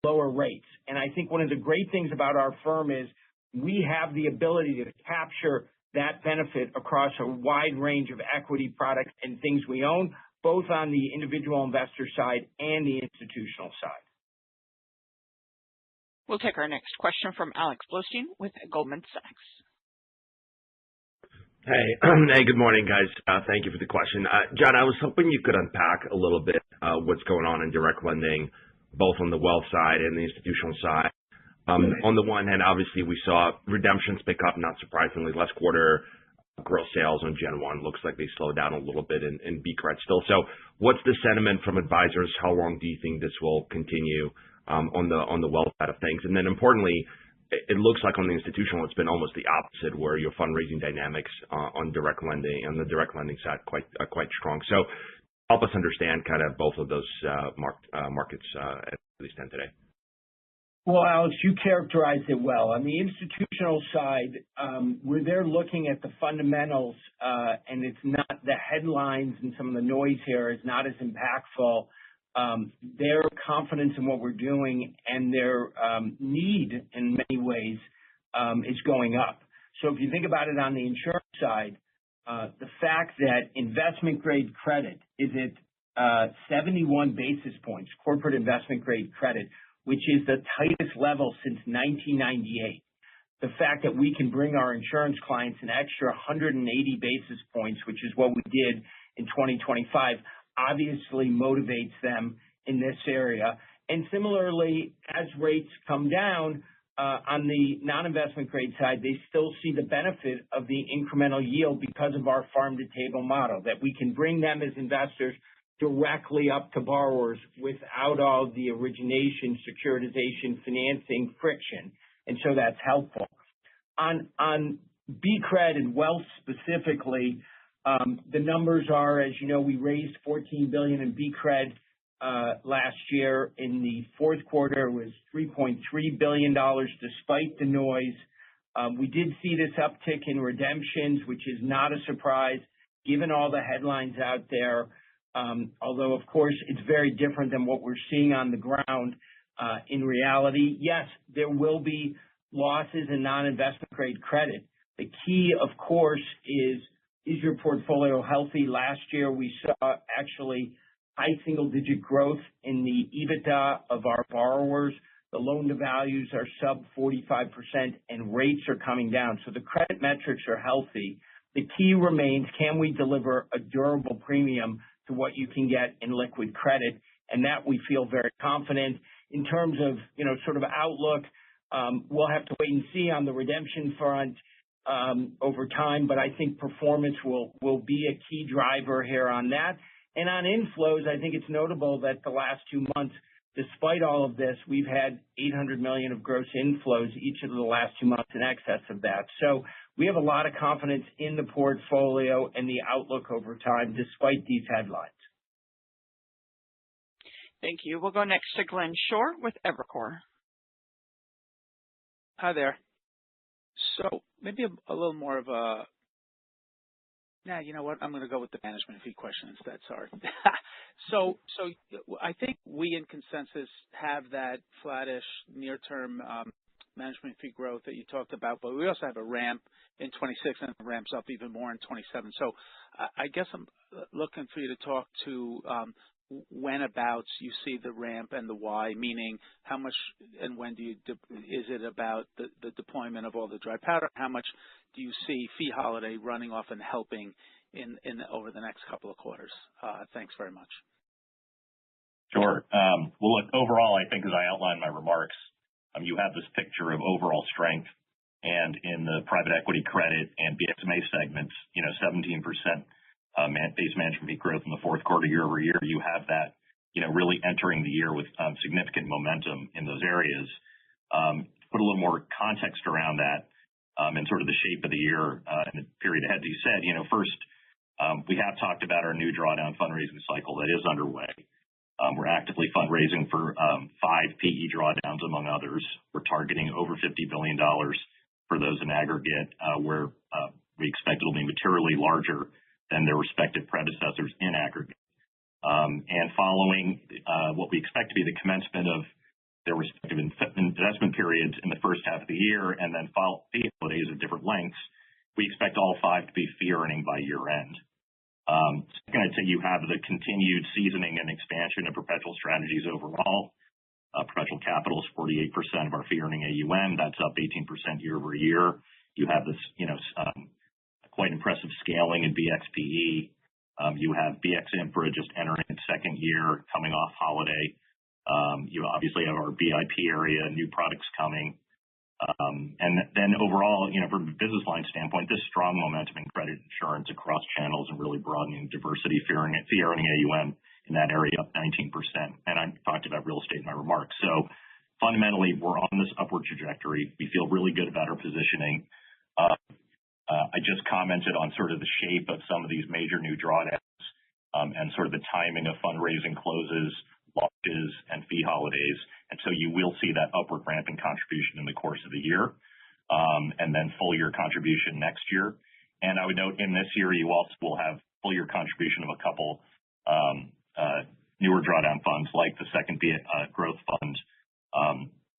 lower rates. And I think one of the great things about our firm is we have the ability to capture that benefit across a wide range of equity products and things we own, both on the individual investor side and the institutional side. We'll take our next question from Alex Blostein with Goldman Sachs. Hey, good morning, guys. Thank you for the question. John, I was hoping you could unpack a little bit what's going on in direct lending, both on the wealth side and the institutional side. On the one hand, obviously, we saw redemptions pick up, not surprisingly, last quarter. Gross sales on Gen 1 looks like they slowed down a little bit in BCRED still. So what's the sentiment from advisors? How long do you think this will continue on the wealth side of things? And then importantly, it looks like on the institutional, it's been almost the opposite, where your fundraising dynamics on direct lending, on the direct lending side, quite strong. So help us understand kind of both of those markets as they stand today. Well, Alex, you characterized it well. On the institutional side, where they're looking at the fundamentals, and it's not the headlines and some of the noise here is not as impactful. Their confidence in what we're doing and their need in many ways is going up. So if you think about it on the insurance side, the fact that investment grade credit is at 71 basis points, corporate investment grade credit, which is the tightest level since 1998. The fact that we can bring our insurance clients an extra 180 basis points, which is what we did in 2025, obviously motivates them in this area. And similarly, as rates come down on the non-investment grade side, they still see the benefit of the incremental yield because of our farm-to-table model, that we can bring them as investors directly up to borrowers without all the origination, securitization, financing friction. And so that's helpful. On BCRED and wealth specifically, the numbers are, as you know, we raised $14 billion in BCRED last year. In the fourth quarter, it was $3.3 billion despite the noise. We did see this uptick in redemptions, which is not a surprise given all the headlines out there. Although, of course, it's very different than what we're seeing on the ground. In reality, yes, there will be losses in non-investment grade credit. The key, of course, is your portfolio healthy? Last year, we saw actually high single-digit growth in the EBITDA of our borrowers. The loan-to-values are sub 45%, and rates are coming down. So the credit metrics are healthy. The key remains, can we deliver a durable premium to what you can get in liquid credit? And that we feel very confident. In terms of, sort of outlook, we'll have to wait and see on the redemption front over time, but I think performance will be a key driver here on that. And on inflows, I think it's notable that the last 2 months, despite all of this, we've had $800 million of gross inflows each of the last 2 months in excess of that. So we have a lot of confidence in the portfolio and the outlook over time, despite these headlines. Thank you. We'll go next to Glenn Schorr with Evercore. Hi there. So maybe a little more of a, you know what? I'm going to go with the management fee question instead. Sorry. So I think we in consensus have that flattish near-term management fee growth that you talked about, but we also have a ramp in 26 and it ramps up even more in 27. So I guess I'm looking for you to talk to whenabouts you see the ramp and the why, meaning how much and when is it about the deployment of all the dry powder? How much do you see fee holiday running off and helping in over the next couple of quarters? Thanks very much. Sure. Well, look, overall, I think as I outlined in my remarks, you have this picture of overall strength, and in the private equity credit and BXMA segments, 17% base management fee growth in the fourth quarter year over year. You have that, really entering the year with significant momentum in those areas. Put a little more context around that and sort of the shape of the year and the period ahead. As you said, first, we have talked about our new drawdown fundraising cycle that is underway. We're actively fundraising for 5 PE drawdowns, among others. We're targeting over $50 billion for those in aggregate, where we expect it'll be materially larger than their respective predecessors in aggregate. And following what we expect to be the commencement of their respective investment periods in the first half of the year, and then fee holidays of different lengths, we expect all 5 to be fee earning by year end. Second, I'd say you have the continued seasoning and expansion of perpetual strategies overall. Perpetual capital is 48% of our fee-earning AUM. That's up 18% year over year. You have this, quite impressive scaling in BXPE. You have BX Infra just entering its second year, coming off holiday. You obviously have our BIP area, new products coming. And then overall, from a business line standpoint, this strong momentum in credit insurance across channels and really broadening diversity fee-earning AUM in that area up 19%. And I talked about real estate in my remarks. So fundamentally, we're on this upward trajectory. We feel really good about our positioning. I just commented on sort of the shape of some of these major new drawdowns and sort of the timing of fundraising closes, launches, and fee holidays. And so you will see that upward ramp in contribution in the course of the year, and then full year contribution next year. And I would note in this year, you also will have full year contribution of a couple newer drawdown funds like the second growth fund,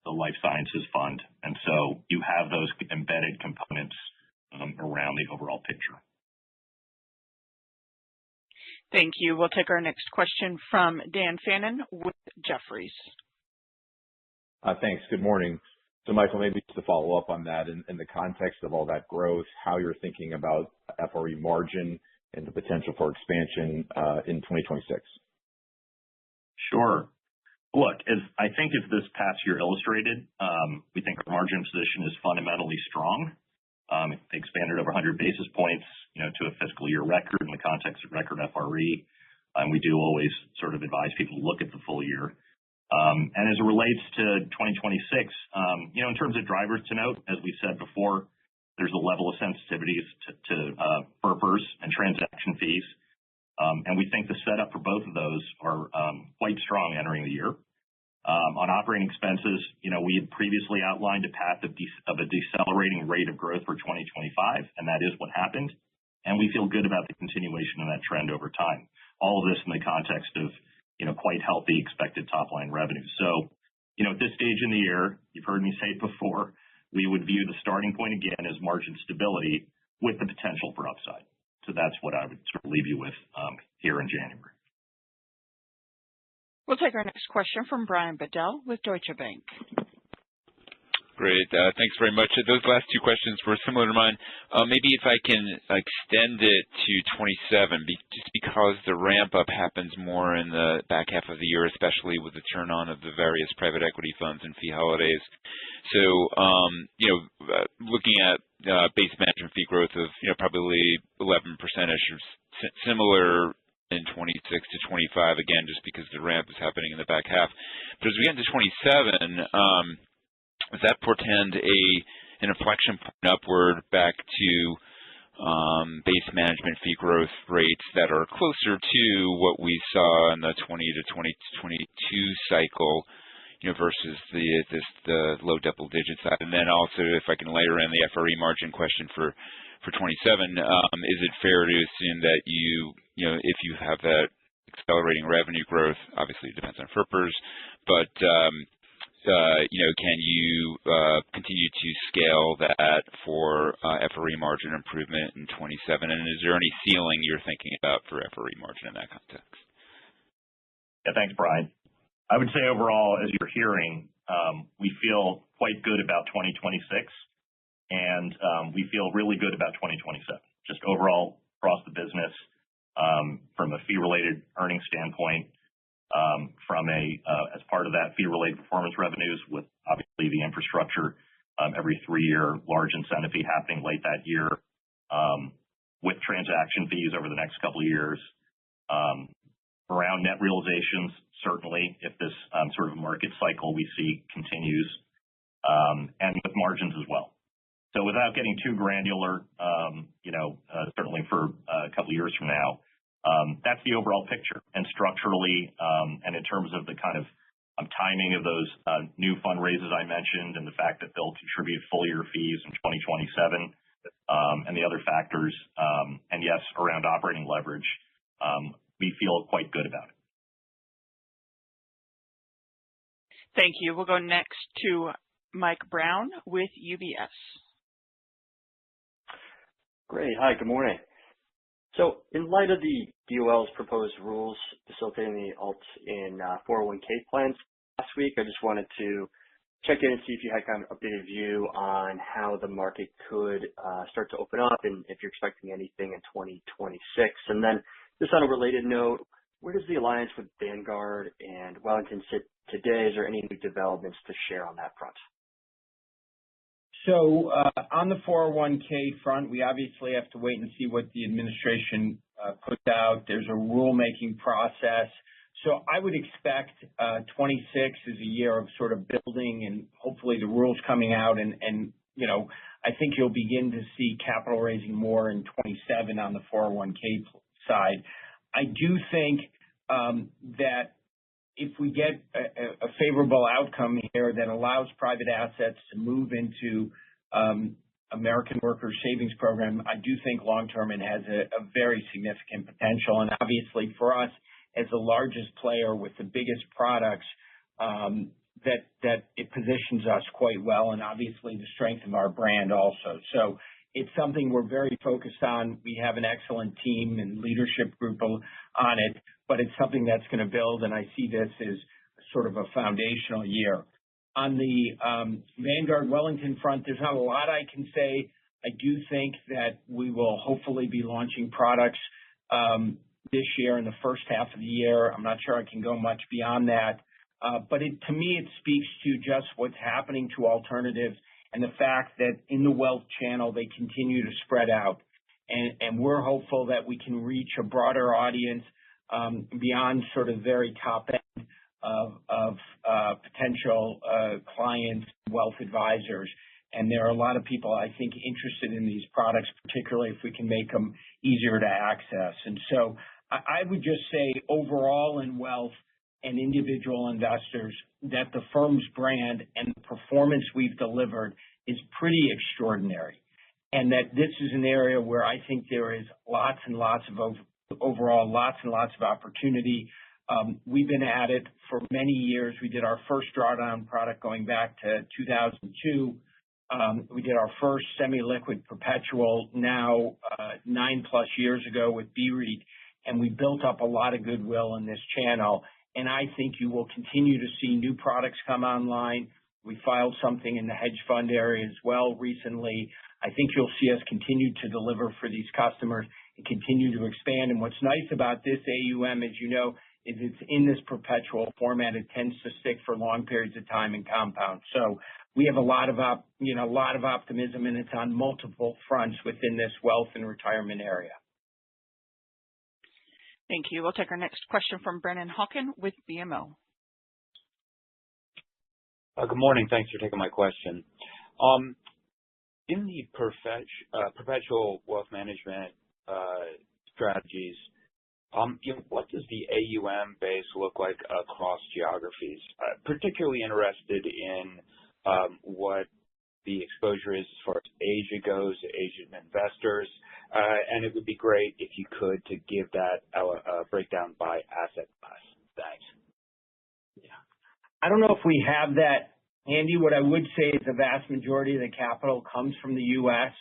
the life sciences fund. And so you have those embedded components around the overall picture. Thank you. We'll take our next question from Dan Fannon with Jefferies. Thanks. Good morning. So, Michael, maybe just to follow up on that, in the context of all that growth, how you're thinking about FRE margin and the potential for expansion in 2026. Sure. Look, as this past year illustrated, we think our margin position is fundamentally strong. It expanded over 100 basis points, to a fiscal year record in the context of record FRE. And we do always sort of advise people to look at the full year. And as it relates to 2026, in terms of drivers to note, as we said before, there's a level of sensitivities to FERPers and transaction fees. And we think the setup for both of those are quite strong entering the year. On operating expenses, we had previously outlined a path of a decelerating rate of growth for 2025, and that is what happened. And we feel good about the continuation of that trend over time. All of this in the context of, quite healthy expected top-line revenue. So, at this stage in the year, you've heard me say it before, we would view the starting point again as margin stability with the potential for upside. So that's what I would sort of leave you with here in January. We'll take our next question from Brian Bedell with Deutsche Bank. Great. Thanks very much. Those last two questions were similar to mine. Maybe if I can extend it to 27, just because the ramp up happens more in the back half of the year, especially with the turn on of the various private equity funds and fee holidays. So, looking at base management fee growth of, probably 11% similar in 26 to 25, again, just because the ramp is happening in the back half. But as we get into 27, does that portend an inflection point upward back to base management fee growth rates that are closer to what we saw in the 20 to 2022 cycle, versus the low double digit side? And then also, if I can layer in the FRE margin question for 27, is it fair to assume that if you have that accelerating revenue growth, obviously it depends on FERPers, but can you continue to scale that for FRE margin improvement in 27? And is there any ceiling you're thinking about for FRE margin in that context? Yeah, thanks, Brian. I would say overall, as you're hearing, we feel quite good about 2026, and we feel really good about 2027. Just overall across the business, from a fee-related earnings standpoint, as part of that fee-related performance revenues, with obviously the infrastructure, every 3-year large incentive fee happening late that year, with transaction fees over the next couple of years, around net realizations, certainly if this sort of market cycle we see continues, and with margins as well. So without getting too granular, certainly for a couple of years from now, that's the overall picture. And structurally, and in terms of the kind of timing of those new fundraisers I mentioned, and the fact that they'll contribute full year fees in 2027, and the other factors, and yes, around operating leverage, we feel quite good about it. Thank you. We'll go next to Mike Brown with UBS. Great. Hi, good morning. So in light of the DOL's proposed rules facilitating the alts in 401k plans, last week. I just wanted to check in and see if you had kind of an updated view on how the market could start to open up and if you're expecting anything in 2026. And then just on a related note, where does the alliance with Vanguard and Wellington sit today? Is there any new developments to share on that front? So on the 401k front, we obviously have to wait and see what the administration puts out. There's a rulemaking process. So I would expect 26 is a year of sort of building and hopefully the rules coming out. And you know, I think you'll begin to see capital raising more in 27 on the 401k side. I do think that if we get a favorable outcome here that allows private assets to move into American Workers Savings Program, I do think long-term it has a very significant potential. And obviously for us, as the largest player with the biggest products, that it positions us quite well, and obviously the strength of our brand also. So it's something we're very focused on. We have an excellent team and leadership group on it, but it's something that's going to build, and I see this as sort of a foundational year. On the Vanguard Wellington front, there's not a lot I can say. I do think that we will hopefully be launching products this year in the first half of the year. I'm not sure I can go much beyond that. But to me, it speaks to just what's happening to alternatives and the fact that in the wealth channel, they continue to spread out. And we're hopeful that we can reach a broader audience beyond sort of very top end of potential clients, wealth advisors. And there are a lot of people, I think, interested in these products, particularly if we can make them easier to access. And so I would just say overall in wealth and individual investors that the firm's brand and the performance we've delivered is pretty extraordinary. And that this is an area where I think there is lots and lots of opportunity. We've been at it for many years. We did our first drawdown product going back to 2002. We did our first semi-liquid perpetual now 9+ years ago with BREIT, and we built up a lot of goodwill in this channel. And I think you will continue to see new products come online. We filed something in the hedge fund area as well recently. I think you'll see us continue to deliver for these customers and continue to expand. And what's nice about this AUM, as you know, is it's in this perpetual format. It tends to stick for long periods of time and compound. So we have a lot of optimism, and it's on multiple fronts within this wealth and retirement area. Thank you. We'll take our next question from Brennan Hawken with BMO. Good morning. Thanks for taking my question. In the perpetual wealth management strategies, what does the AUM base look like across geographies? Particularly interested in what the exposure is as far as Asia goes, Asian investors, and it would be great if you could to give that breakdown by asset class. Thanks. Yeah. I don't know if we have that handy. What I would say is the vast majority of the capital comes from the U.S.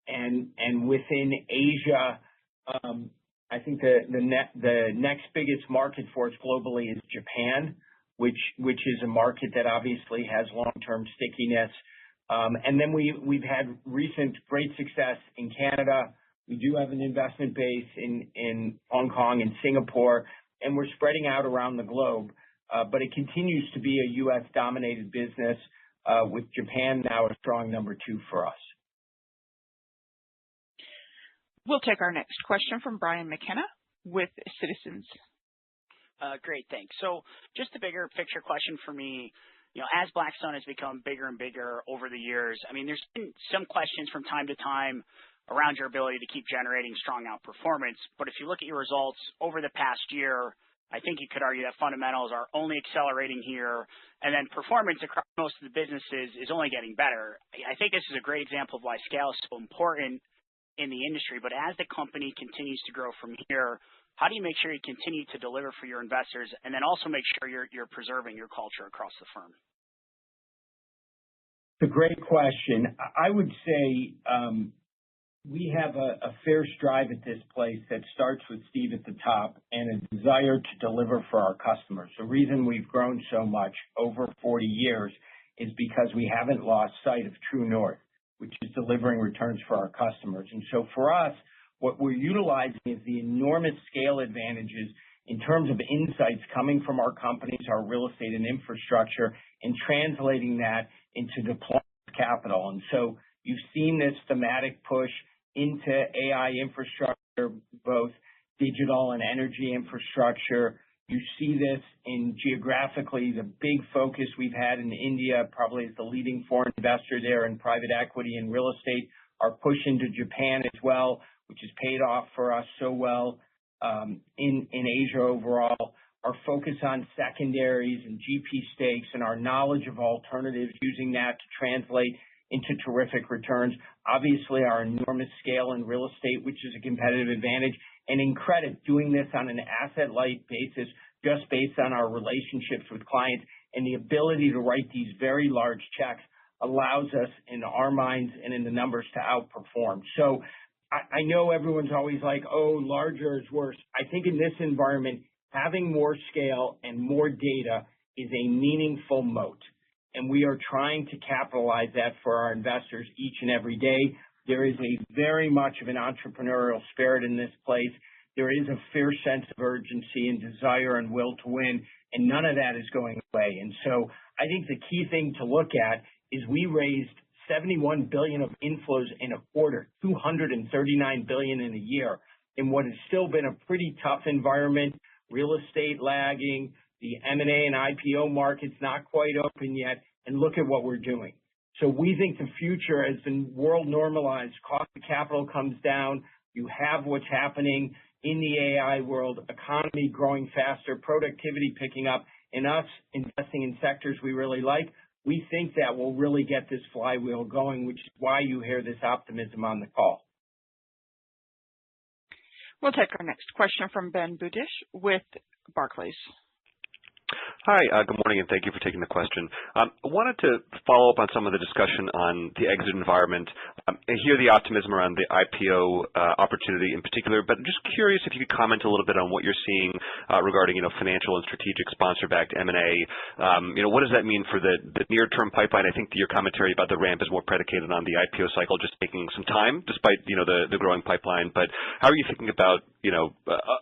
and within Asia. I think the next biggest market for us globally is Japan, which is a market that obviously has long-term stickiness. And then we've had recent great success in Canada. We do have an investment base in Hong Kong and Singapore, and we're spreading out around the globe. But it continues to be a U.S. dominated business with Japan now a strong number 2 for us. We'll take our next question from Brian McKenna with Citizens. Great, thanks. So just a bigger picture question for me. As Blackstone has become bigger and bigger over the years, I mean, there's been some questions from time to time around your ability to keep generating strong outperformance. But if you look at your results over the past year, I think you could argue that fundamentals are only accelerating here, and then performance across most of the businesses is only getting better. I think this is a great example of why scale is so important in the industry. But as the company continues to grow from here, how do you make sure you continue to deliver for your investors and then also make sure you're preserving your culture across the firm? It's a great question. I would say we have a fierce drive at this place that starts with Steve at the top and a desire to deliver for our customers. The reason we've grown so much over 40 years is because we haven't lost sight of true north, which is delivering returns for our customers. And so for us, what we're utilizing is the enormous scale advantages in terms of insights coming from our companies, our real estate and infrastructure, and translating that into deployment of capital. And so you've seen this thematic push into AI infrastructure, both digital and energy infrastructure. You see this in geographically the big focus we've had in India, probably as the leading foreign investor there in private equity and real estate, our push into Japan as well, which has paid off for us so well in Asia overall, our focus on secondaries and GP stakes and our knowledge of alternatives, using that to translate into terrific returns. Obviously, our enormous scale in real estate, which is a competitive advantage, and in credit, doing this on an asset-light basis, just based on our relationships with clients and the ability to write these very large checks allows us, in our minds and in the numbers, to outperform. So I know everyone's always like, oh, larger is worse. I think in this environment, having more scale and more data is a meaningful moat. And we are trying to capitalize that for our investors each and every day. There is a very much of an entrepreneurial spirit in this place. There is a fierce sense of urgency and desire and will to win, and none of that is going away. And so I think the key thing to look at is we raised $71 billion of inflows in a quarter, $239 billion in a year, in what has still been a pretty tough environment, real estate lagging, the M&A and IPO market's not quite open yet, and look at what we're doing. So we think the future, as the world normalized, cost of capital comes down, you have what's happening in the AI world, economy growing faster, productivity picking up, and us investing in sectors we really like. We think that will really get this flywheel going, which is why you hear this optimism on the call. We'll take our next question from Ben Budish with Barclays. Hi, good morning, and thank you for taking the question. I wanted to follow up on some of the discussion on the exit environment. I hear the optimism around the IPO opportunity in particular, but I'm just curious if you could comment a little bit on what you're seeing regarding, financial and strategic sponsor-backed M&A. What does that mean for the near-term pipeline? I think your commentary about the ramp is more predicated on the IPO cycle just taking some time, despite the growing pipeline. But how are you thinking about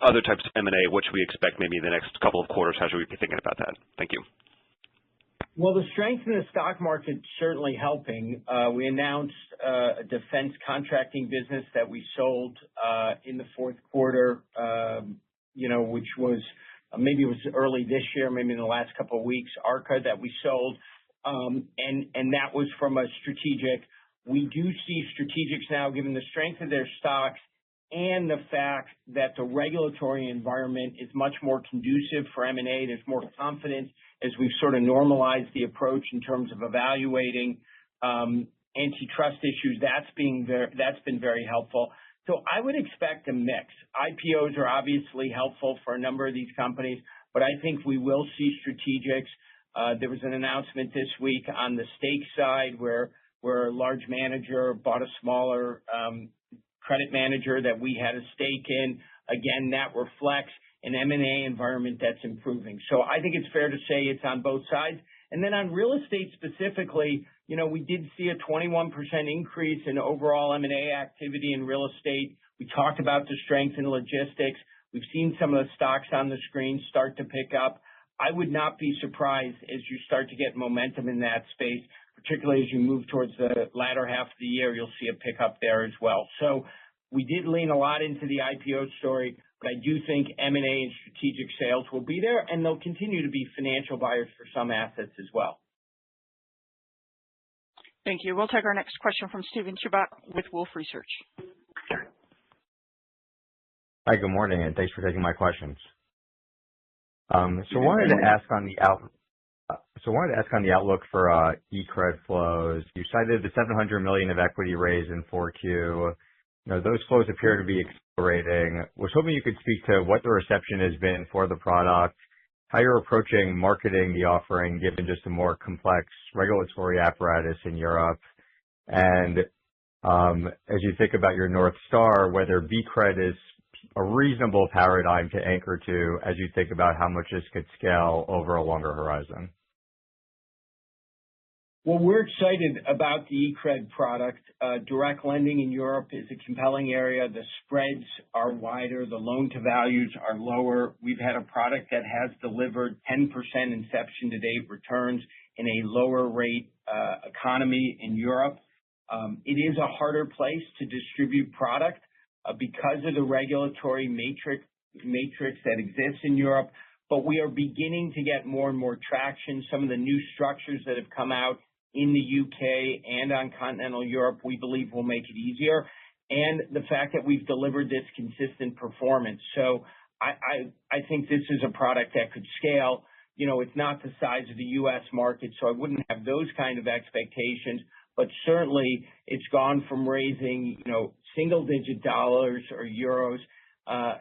other types of M&A? What should we expect maybe in the next couple of quarters? How should we be thinking about that? Thank you. Well, the strength in the stock market is certainly helping. We announced a defense contracting business that we sold in the fourth quarter, which was maybe it was early this year, maybe in the last couple of weeks, ARCA that we sold, and that was from a strategic. We do see strategics now, given the strength of their stocks and the fact that the regulatory environment is much more conducive for M&A. There's more confidence as we've sort of normalized the approach in terms of evaluating antitrust issues. That's been very helpful. So I would expect a mix. IPOs are obviously helpful for a number of these companies, but I think we will see strategics. There was an announcement this week on the stake side where a large manager bought a smaller credit manager that we had a stake in. Again, that reflects an M&A environment that's improving. So I think it's fair to say it's on both sides. And then on real estate specifically, we did see a 21% increase in overall M&A activity in real estate. We talked about the strength in logistics. We've seen some of the stocks on the screen start to pick up. I would not be surprised as you start to get momentum in that space, particularly as you move towards the latter half of the year, you'll see a pickup there as well. So we did lean a lot into the IPO story, but I do think M&A and strategic sales will be there, and they'll continue to be financial buyers for some assets as well. Thank you. We'll take our next question from Steven Chubak with Wolfe Research. Hi, good morning, and thanks for taking my questions. So I wanted to ask on the outlook for eCred flows. You cited the $700 million of equity raise in 4Q. Those flows appear to be accelerating. Was hoping you could speak to what the reception has been for the product, how you're approaching marketing the offering given just a more complex regulatory apparatus in Europe, and As you think about your North Star, whether BCRED is a reasonable paradigm to anchor to as you think about how much this could scale over a longer horizon. Well, we're excited about the eCred product. Direct lending in Europe is a compelling area. The spreads are wider. The loan to values are lower. We've had a product that has delivered 10% inception to date returns in a lower rate economy in Europe. It is a harder place to distribute product because of the regulatory matrix that exists in Europe, but we are beginning to get more and more traction. Some of the new structures that have come out in the UK and on continental Europe, we believe will make it easier. And the fact that we've delivered this consistent performance. So I think this is a product that could scale. You know, it's not the size of the US market, so I wouldn't have those kind of expectations, but certainly it's gone from raising, you know, single digit dollars or euros.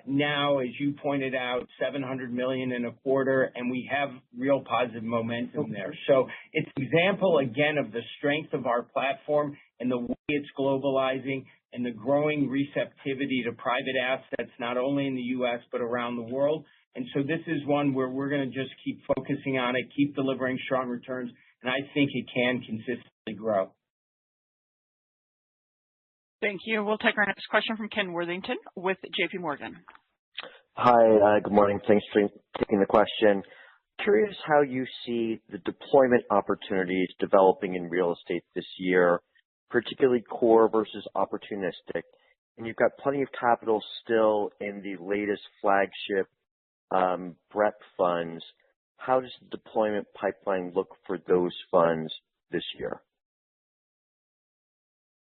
Now, as you pointed out, 700 million in a quarter, and we have real positive momentum there. So it's an example, again, of the strength of our platform and the way it's globalizing and the growing receptivity to private assets, not only in the U.S., but around the world. And so this is one where we're going to just keep focusing on it, keep delivering strong returns, and I think it can consistently grow. Thank you. We'll take our next question from Ken Worthington with JP Morgan. Hi, good morning. Thanks for taking the question. Curious how you see the deployment opportunities developing in real estate this year, particularly core versus opportunistic. And you've got plenty of capital still in the latest flagship BREP funds. How does the deployment pipeline look for those funds this year?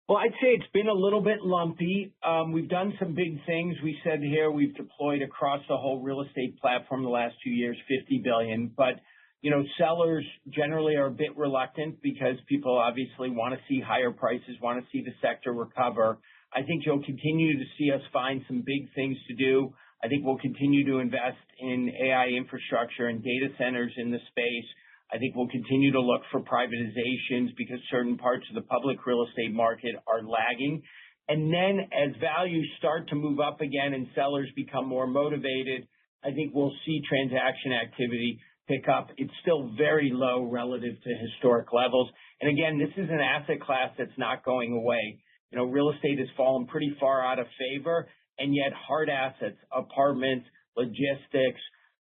Well, I'd say it's been a little bit lumpy. We've done some big things. We said here we've deployed across the whole real estate platform the last 2 years, $50 billion. But, you know, sellers generally are a bit reluctant because people obviously want to see higher prices, want to see the sector recover. I think you'll continue to see us find some big things to do. I think we'll continue to invest in AI infrastructure and data centers in the space. I think we'll continue to look for privatizations because certain parts of the public real estate market are lagging. And then as values start to move up again and sellers become more motivated, I think we'll see transaction activity pick up. It's still very low relative to historic levels. And again, this is an asset class that's not going away. You know, real estate has fallen pretty far out of favor, and yet hard assets, apartments, logistics,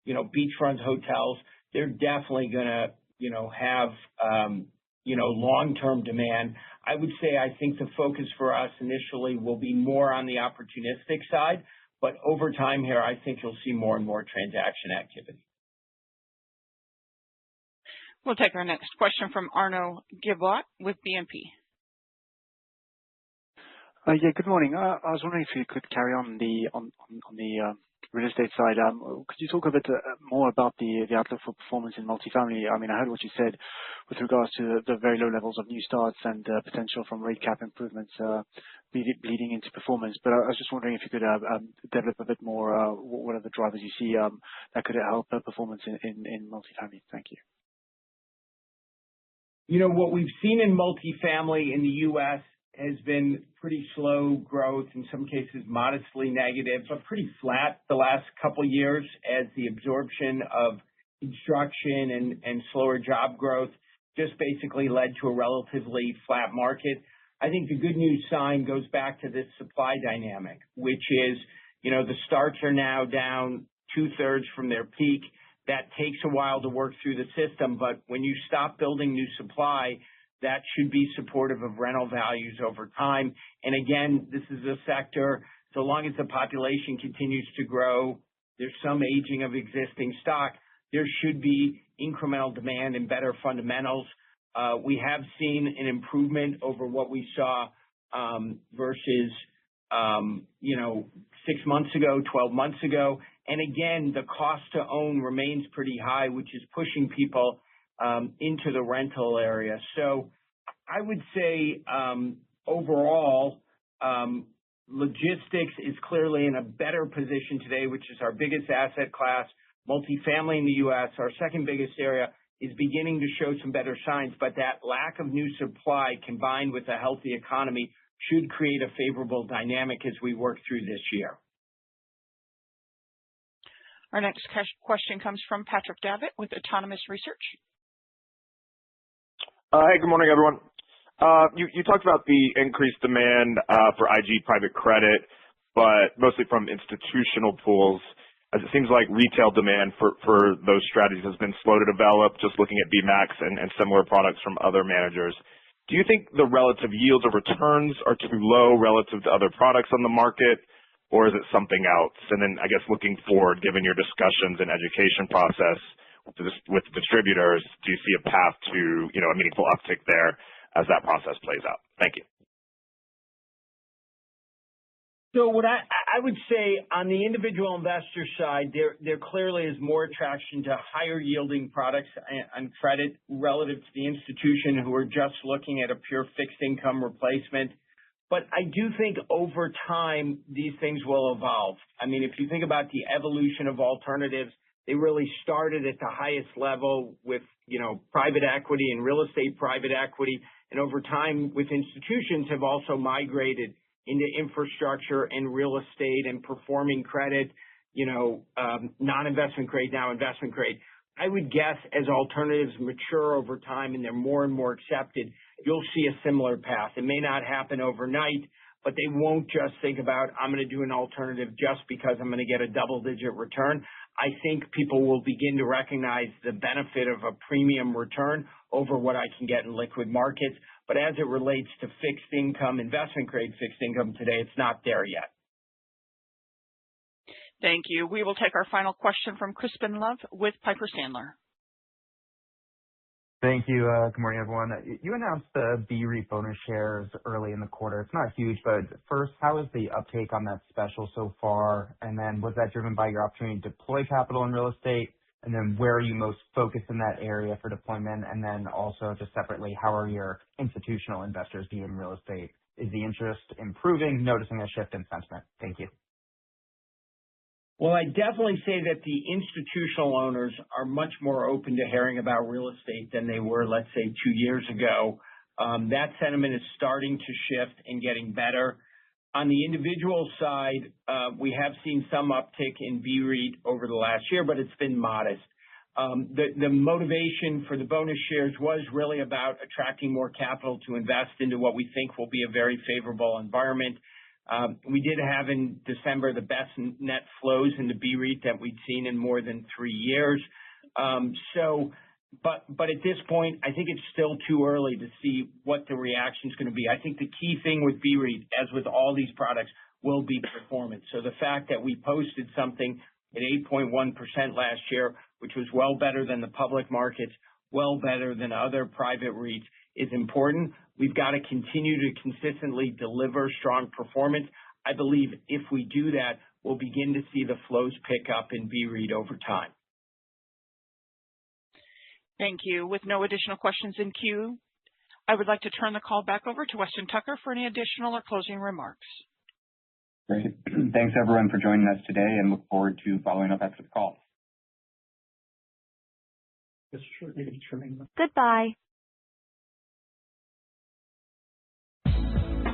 you know, beachfront hotels, they're definitely going to, you know, have, long-term demand. I would say I think the focus for us initially will be more on the opportunistic side, but over time here, I think you'll see more and more transaction activity. We'll take our next question from Arnaud Giblat with BNP. Yeah, good morning. I was wondering if you could carry on the real estate side. Could you talk a bit more about the outlook for performance in multifamily? I mean, I heard what you said with regards to the very low levels of new starts and potential from rate cap improvements bleeding into performance. But I was just wondering if you could develop a bit more. What are the drivers you see that could help performance in multifamily? Thank you. You know, what we've seen in multifamily in the U.S. has been pretty slow growth, in some cases modestly negative, but pretty flat the last couple of years as the absorption of construction and slower job growth just basically led to a relatively flat market. I think the good news sign goes back to this supply dynamic, which is, you know, the starts are now down 2/3 from their peak. That takes a while to work through the system, but when you stop building new supply, that should be supportive of rental values over time. And again, this is a sector, so long as the population continues to grow, there's some aging of existing stock, there should be incremental demand and better fundamentals. We have seen an improvement over what we saw versus, 6 months ago, 12 months ago. And again, the cost to own remains pretty high, which is pushing people into the rental area. So I would say overall, logistics is clearly in a better position today, which is our biggest asset class. Multifamily in the U.S., our second biggest area, is beginning to show some better signs, but that lack of new supply combined with a healthy economy should create a favorable dynamic as we work through this year. Our next question comes from Patrick Davitt with Autonomous Research. Hey, good morning, everyone. You talked about the increased demand for IG private credit, but mostly from institutional pools, as it seems like retail demand for those strategies has been slow to develop, just looking at BMAX and similar products from other managers. Do you think the relative yields of returns are too low relative to other products on the market, or is it something else? And then I guess looking forward, given your discussions and education process with distributors, do you see a path to a meaningful uptick there as that process plays out? Thank you. So what I would say on the individual investor side, there clearly is more attraction to higher yielding products on credit relative to the institution who are just looking at a pure fixed income replacement. But I do think over time, these things will evolve. I mean, if you think about the evolution of alternatives, they really started at the highest level with, private equity and real estate private equity. And over time with institutions have also migrated into infrastructure and real estate and performing credit, non-investment grade, now investment grade. I would guess as alternatives mature over time and they're more and more accepted, you'll see a similar path. It may not happen overnight, but they won't just think about, I'm going to do an alternative just because I'm going to get a double-digit return. I think people will begin to recognize the benefit of a premium return over what I can get in liquid markets. But as it relates to fixed income, investment grade fixed income today, it's not there yet. Thank you. We will take our final question from Crispin Love with Piper Sandler. Thank you. Good morning, everyone. You announced the BREIT bonus shares early in the quarter. It's not huge, but first, how is the uptake on that special so far? And then was that driven by your opportunity to deploy capital in real estate? And then where are you most focused in that area for deployment? And then also just separately, how are your institutional investors viewing real estate? Is the interest improving, noticing a shift in sentiment? Thank you. Well, I definitely say that the institutional owners are much more open to hearing about real estate than they were, let's say, 2 years ago. That sentiment is starting to shift and getting better. On the individual side, we have seen some uptick in BREIT over the last year, but it's been modest. The motivation for the bonus shares was really about attracting more capital to invest into what we think will be a very favorable environment. We did have in December the best net flows into BREIT that we'd seen in more than 3 years. But at this point, I think it's still too early to see what the reaction is going to be. I think the key thing with BREIT, as with all these products, will be performance. So the fact that we posted something at 8.1% last year, which was well better than the public markets, well better than other private REITs, is important. We've got to continue to consistently deliver strong performance. I believe if we do that, we'll begin to see the flows pick up in BREIT over time. Thank you. With no additional questions in queue, I would like to turn the call back over to Weston Tucker for any additional or closing remarks. Great. Thanks, everyone, for joining us today, and look forward to following up after the call. Goodbye.